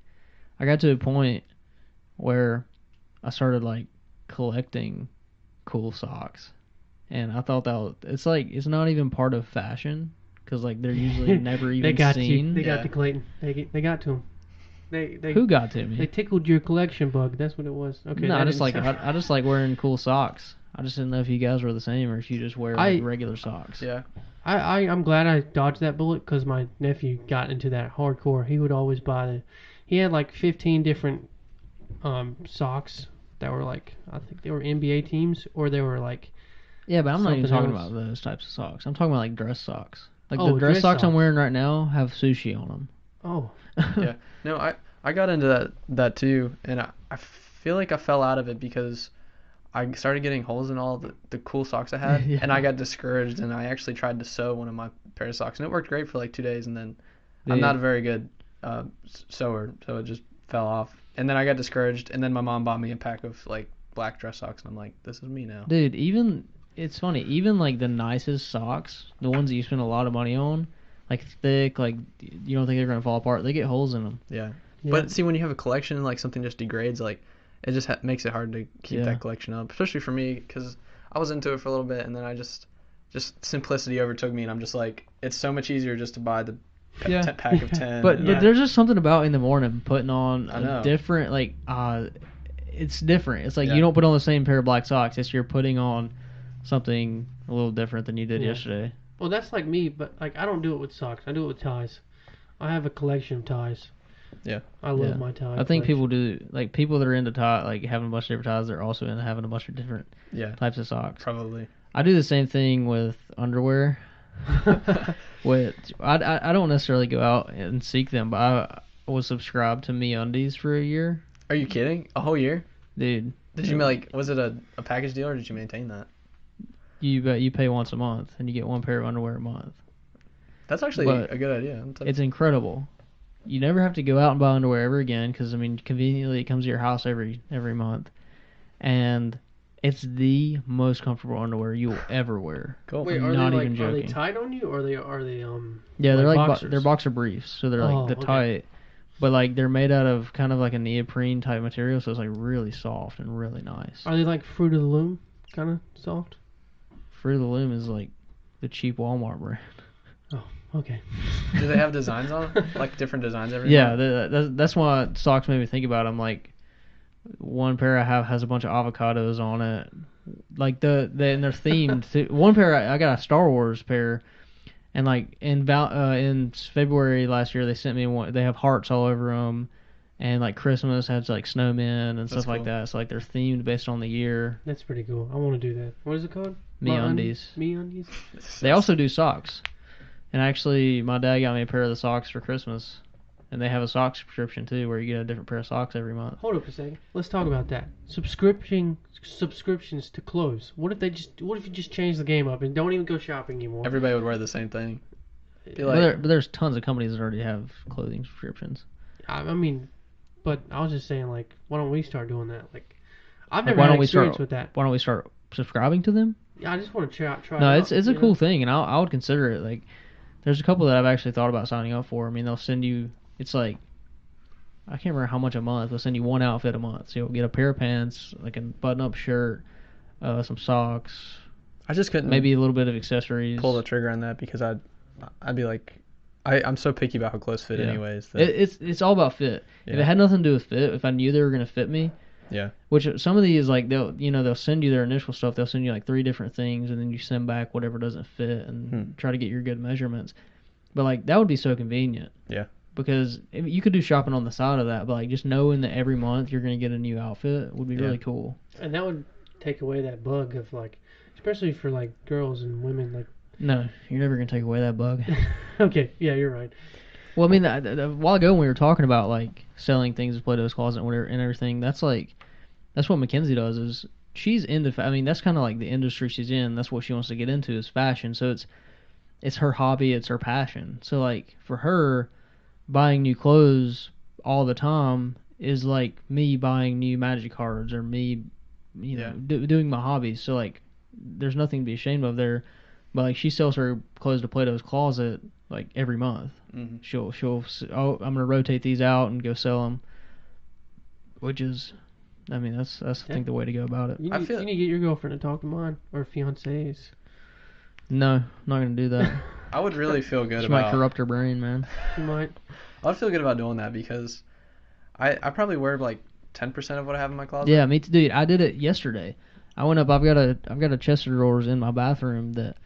I got to a point where I started like collecting cool socks, and I thought it's like it's not even part of fashion because like they're usually never even They got seen. you. They got Yeah. to Clayton. They got to him. They Who got to me? They tickled your collection bug. That's what it was. Okay. No, that I just didn't like sound- I just like wearing cool socks. I just didn't know if you guys were the same or if you just wear like regular socks. Yeah. I'm glad I dodged that bullet because my nephew got into that hardcore. He would always buy he had like 15 different socks that were like, I think they were NBA teams, or they were like, Yeah, but I'm not even Something talking else. about those types of socks. I'm talking about like dress socks. Like Oh, the dress dress socks I'm socks. wearing right now have sushi on them. oh, Yeah. No, I got into that too, and I feel like I fell out of it because I started getting holes in all the cool socks I had, Yeah. and I got discouraged, and I actually tried to sew one of my pair of socks, and it worked great for like 2 days, and then I'm Yeah. not a very good sewer, so it just fell off. And then I got discouraged, and then my mom bought me a pack of like black dress socks, and I'm like, this is me now. Dude, it's funny, even like the nicest socks, the ones that you spend a lot of money on, like thick, like you don't think they're gonna fall apart, they get holes in them. Yeah. yeah. But see, when you have a collection, like something just degrades, like it just makes it hard to keep Yeah. that collection up, especially for me, because I was into it for a little bit, and then I just simplicity overtook me, and I'm just like, it's so much easier just to buy the Yeah. pack of 10. But and, Yeah. but there's just something about in the morning putting on I a know. different like it's different. It's like Yeah. you don't put on the same pair of black socks. It's you're putting on something a little different than you did Yeah. yesterday. well, that's like me, but like I don't do it with socks. I do it with ties. I have a collection of ties. Yeah. I love Yeah. my tie. I think collection. people do like people that are into tie like having a bunch of different ties. They're also into having a bunch of different Yeah. types of socks. Probably. I do the same thing with underwear. Which I don't necessarily go out and seek them, but I was subscribed to MeUndies for a year, Are you kidding? A whole year? dude. Did you like? Was it a package deal, or did you maintain that? You pay once a month and you get one pair of underwear a month. That's actually But a good idea. It's incredible. You never have to go out and buy underwear ever again because I mean conveniently it comes to your house every month, and It's the most comfortable underwear you will ever wear. Cool. Wait, I'm are not they even are they joking. tight on you, or are they Yeah, they're like boxers? they're boxer briefs, so they're like the okay. tight, but like they're made out of kind of like a neoprene type material, so it's like really soft and really nice. Are they like Fruit of the Loom, kind of soft? Fruit of the Loom is like the cheap Walmart brand. Okay. Do they have designs on them? Like different designs every Yeah, month? that's why socks made me think about them. Like one pair I have has a bunch of avocados on it. Like and they're themed. One pair I got a Star Wars pair, and like in February last year they sent me one. They have hearts all over them, and like Christmas has like snowmen and That's stuff like cool. that. So like they're themed based on the year. That's pretty cool. I want to do that. What is it called? MeUndies. MeUndies. They also do socks, and actually my dad got me a pair of the socks for Christmas, and they have a sock subscription too, where you get a different pair of socks every month. Hold up a second. Let's talk about that. Subscriptions to clothes. What if you just change the game up and don't even go shopping anymore? Everybody would wear the same thing. Be But, like, but there's tons of companies that already have clothing subscriptions. I mean, but I was just saying, like, why don't we start doing that? Like, I've Like, never why had don't we experience start- with that. Why don't we start subscribing to them? Yeah, I just want to try. No, it it's out, it's a you cool know? thing, and I would consider it. Like, there's a couple that I've actually thought about signing up for. I mean, they'll send you. It's like I can't remember how much a month. They'll send you one outfit a month. So you'll get a pair of pants, like a button-up shirt, some socks, I just couldn't maybe a little bit of accessories. pull the trigger on that because I'd be like, I'm so picky about how clothes fit Yeah. anyways. That, It's all about fit. If Yeah. it had nothing to do with fit, if I knew they were gonna fit me, yeah. which some of these like they'll send you their initial stuff. They'll send you like 3 different things, and then you send back whatever doesn't fit and try to get your good measurements. But like that would be so convenient. Yeah. Because you could do shopping on the side of that, but like just knowing that every month you're gonna get a new outfit would be Yeah. really cool. And that would take away that bug of like, especially for like girls and women. Like, No, you're never gonna take away that bug. okay, yeah, you're right. Well, I mean, a while ago when we were talking about like selling things in Plato's Closet and whatever and everything, that's what Mackenzie does. Is she's into? I mean, that's kind of like the industry she's in. That's what she wants to get into is fashion. So it's her hobby, it's her passion. So like for her, buying new clothes all the time is like me buying new Magic cards or me, doing my hobbies. So like, there's nothing to be ashamed of there. But like, she sells her clothes to Plato's Closet like every month. Mm-hmm. She'll I'm gonna rotate these out and go sell them, which is, I mean that's I think the way to go about it. You I need, feel- you need to get your girlfriend to talk to mine or fiancés. No, I'm not gonna do that. I would really feel good She might about. corrupt her brain, man. She might. I would feel good about doing that because I probably wear like 10% of what I have in my closet. Yeah, me too, dude. I did it yesterday. I went up. I've got a chest of drawers in my bathroom that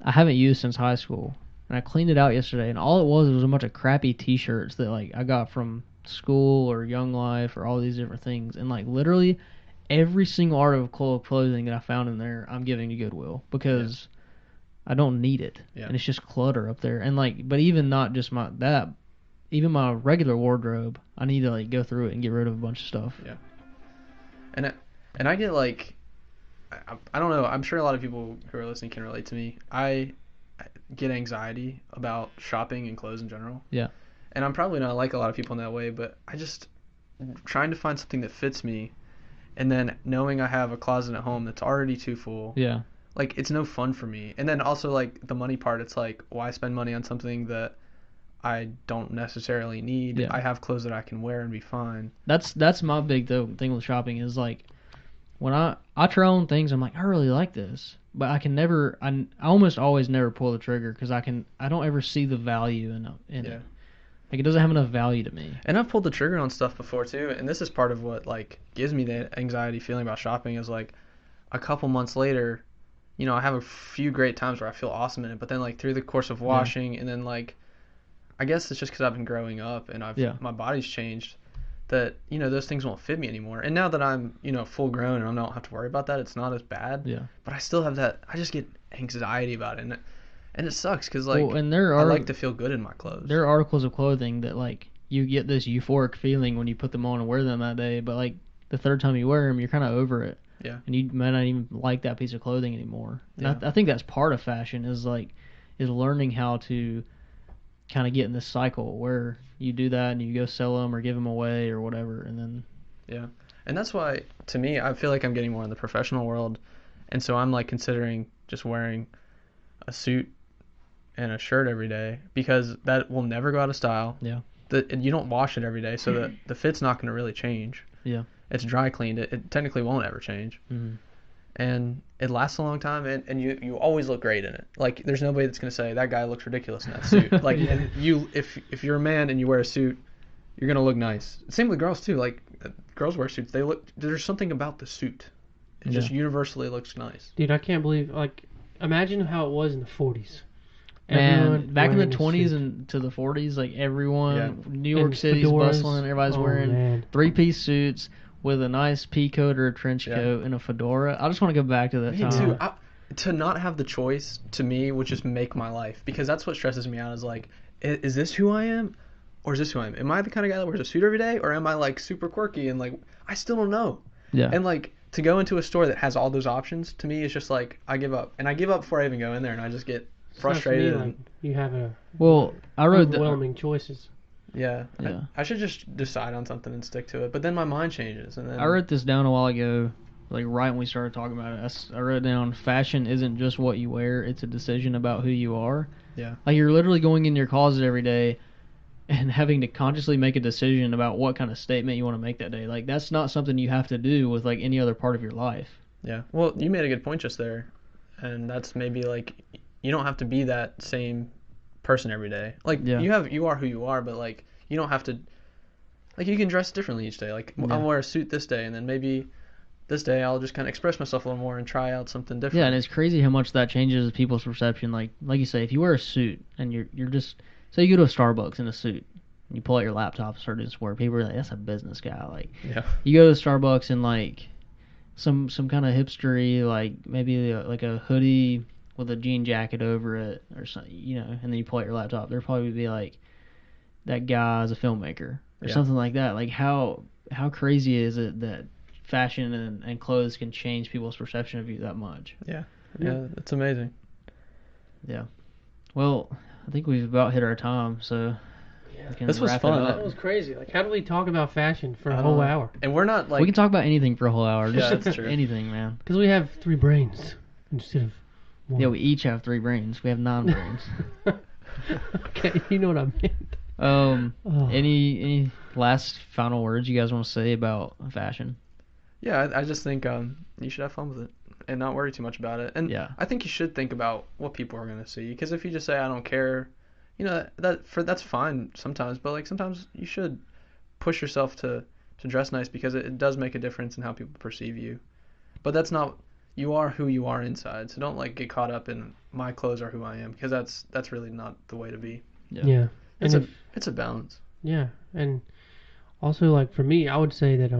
I haven't used since high school, and I cleaned it out yesterday. And all it was a bunch of crappy T-shirts that like I got from school or Young Life or all these different things. And like literally every single article of clothing that I found in there, I'm giving to Goodwill because I don't need it, Yeah. and it's just clutter up there. And like, but even not just even my regular wardrobe, I need to like go through it and get rid of a bunch of stuff. Yeah. And I get like, I don't know. I'm sure a lot of people who are listening can relate to me. I get anxiety about shopping and clothes in general. Yeah. And I'm probably not like a lot of people in that way, but I just trying to find something that fits me, and then knowing I have a closet at home that's already too full. Yeah. Like it's no fun for me. And then also like the money part, it's like why spend money on something that I don't necessarily need. Yeah. I have clothes that I can wear and be fine. That's my big thing with shopping is like when I try on things, I'm like I really like this, but I can never I almost always never pull the trigger because I don't ever see the value in Yeah. it. Like it doesn't have enough value to me. And I've pulled the trigger on stuff before too, and this is part of what like gives me the anxiety feeling about shopping is like a couple months later, you know, I have a few great times where I feel awesome in it, but then like through the course of washing and then like I guess it's just because I've been growing up and my body's changed that, you know, those things won't fit me anymore. And now that I'm, you know, full grown and I don't have to worry about that, it's not as bad. Yeah. But I still have that, I just get anxiety about it. And it sucks because like Well, and there I are like to feel good in my clothes. there are articles of clothing that like you get this euphoric feeling when you put them on and wear them that day, but like the third time you wear them, you're kind of over it. Yeah. And you might not even like that piece of clothing anymore. And Yeah. I think that's part of fashion is learning how to kind of get in this cycle where you do that and you go sell them or give them away or whatever, and then Yeah. And that's why, to me, I feel like I'm getting more in the professional world, and so I'm like considering just wearing a suit and a shirt every day because that will never go out of style. Yeah. You don't wash it every day, so the fit's not going to really change. Yeah. It's dry cleaned. It technically won't ever change. Mm-hmm. And it lasts a long time, and you always look great in it. Like, there's nobody that's going to say, that guy looks ridiculous in that suit. Like, Yeah. and if you're a man and you wear a suit, you're going to look nice. Same with girls, too. Like, girls wear suits. There's something about the suit. It just universally looks nice. Dude, I can't believe, like, imagine how it was in the 40s. Man, Everyone back in the wearing a 20s suit. and to the 40s, like everyone, Yeah. New York And City's fedoras. bustling. Everybody's Oh, wearing man. 3-piece suits with a nice pea coat or a trench Yeah. coat and a fedora. I just want to go back to that Me time. too. To not have the choice, to me, would just make my life. Because that's what stresses me out is like, is this who I am? Or is this who I am? Am I the kind of guy that wears a suit every day? Or am I like super quirky and like, I still don't know. Yeah. And like, to go into a store that has all those options, to me, is just like, I give up. And I give up before I even go in there, and I just get frustrated. Sounds to me like you have a Well, I wrote overwhelming choices. Yeah. Yeah. I should just decide on something and stick to it. But then my mind changes. And then I wrote this down a while ago, like right when we started talking about it. I wrote down, fashion isn't just what you wear, it's a decision about who you are. Yeah. Like, you're literally going in your closet every day and having to consciously make a decision about what kind of statement you want to make that day. Like, that's not something you have to do with like any other part of your life. Yeah. Well, you made a good point just there. And that's maybe like, you don't have to be that same person every day. Like, Yeah. you are who you are, but like, you don't have to, like, you can dress differently each day. Like, Yeah. I'll wear a suit this day, and then maybe this day I'll just kind of express myself a little more and try out something different. Yeah, and it's crazy how much that changes people's perception. Like you say, if you wear a suit and you're just, say you go to a Starbucks in a suit and you pull out your laptop and start doing some work, people are like, that's a business guy. Like, Yeah. you go to Starbucks and like some kind of hipstery, like maybe like a hoodie with a jean jacket over it or something, you know, and then you pull out your laptop, there'll probably be like, that guy's a filmmaker or Yeah. something like that. Like, how crazy is it that fashion and clothes can change people's perception of you that much? Yeah. Yeah. It's amazing. Yeah. Well, I think we've about hit our time, so we can This was wrap it fun. up. That was crazy. Like, how do we talk about fashion for I a don't whole know. hour? And we're not like, We can talk about anything for a whole hour. Yeah, Just that's true. anything, man. Because we have 3 brains instead of 1. Yeah, we each have 3 brains. We have 9 brains. Okay, you know what I meant. Oh. Any last final words you guys want to say about fashion? yeah, I just think you should have fun with it and not worry too much about it. And Yeah. I think you should think about what people are going to see. Because if you just say, I don't care, you know, that's fine sometimes. But like, sometimes you should push yourself to dress nice because it does make a difference in how people perceive you. But that's not, you are who you are inside. So don't like get caught up in my clothes are who I am, because that's really not the way to be. Yeah. It's And it's a balance. yeah, and also, like, for me, I would say that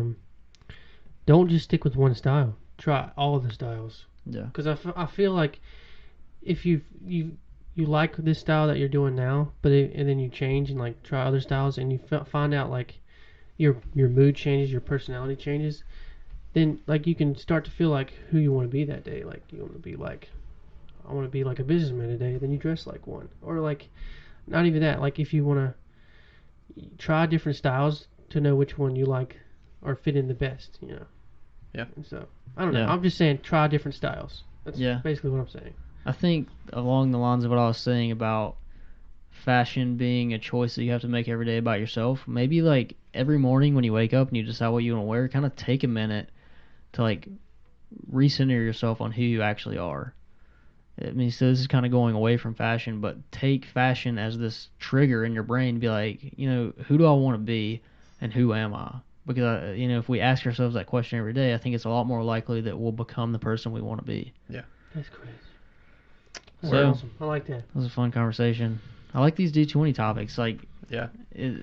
don't just stick with one style. Try all of the styles. Yeah. Because I feel like if you like this style that you're doing now, and then you change and like try other styles, and you find out like your mood changes, your personality changes, then like you can start to feel like who you want to be that day. Like, you want to be like, I want to be like a businessman today. Then you dress like one, or like, not even that. Like, if you want to try different styles to know which one you like or fit in the best, you know. Yeah. And so I don't know. Yeah. I'm just saying, try different styles. That's Yeah. basically what I'm saying. I think along the lines of what I was saying about fashion being a choice that you have to make every day about yourself, maybe like every morning when you wake up and you decide what you want to wear, kind of take a minute to like recenter yourself on who you actually are. I mean, so this is kind of going away from fashion, but take fashion as this trigger in your brain to be like, you know, who do I want to be and who am I? Because, you know, if we ask ourselves that question every day, I think it's a lot more likely that we'll become the person we want to be. That's crazy. That's So- awesome. I like that. That was a fun conversation. I like these D20 topics. Like, Yeah.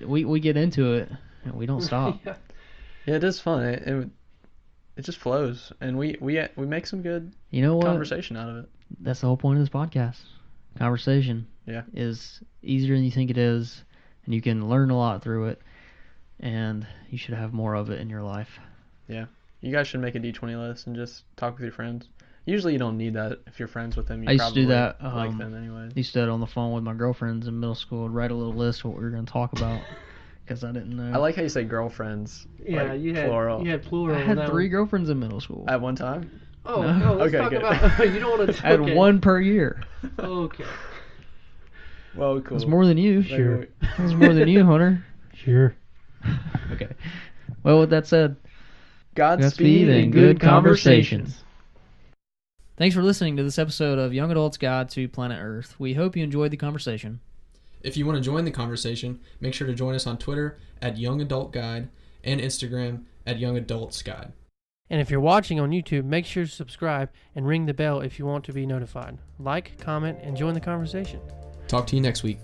we get into it and we don't stop. Yeah. Yeah, it is fun. It just flows, and we make some good You know what? conversation out of it. That's the whole point of this podcast. Conversation. Yeah. Is easier than you think it is, and you can learn a lot through it, and you should have more of it in your life. You guys should make a D20 list and just talk with your friends. Usually you don't need that if you're friends with them. You I used to probably do that, like them anyway. I used to do it on the phone with my girlfriends in middle school. I'd write a little list of what we were going to talk about. because I didn't know. I like how you say girlfriends. Yeah, like, you had plural. You had plural. I on had that 3 one. girlfriends in middle school. At one time? Oh, No. no, let's Okay, talk good. about. You don't want to. I had 1 per year. Okay. Well, cool. That's more than you. Maybe Sure. we- That's more than you, Hunter. Sure. Okay. Well, with that said, Godspeed and good conversations. Thanks for listening to this episode of Young Adult's Guide to Planet Earth. We hope you enjoyed the conversation. If you want to join the conversation, make sure to join us on Twitter at Young Adult Guide and Instagram at Young Adults Guide. And if you're watching on YouTube, make sure to subscribe and ring the bell if you want to be notified. Like, comment, and join the conversation. Talk to you next week.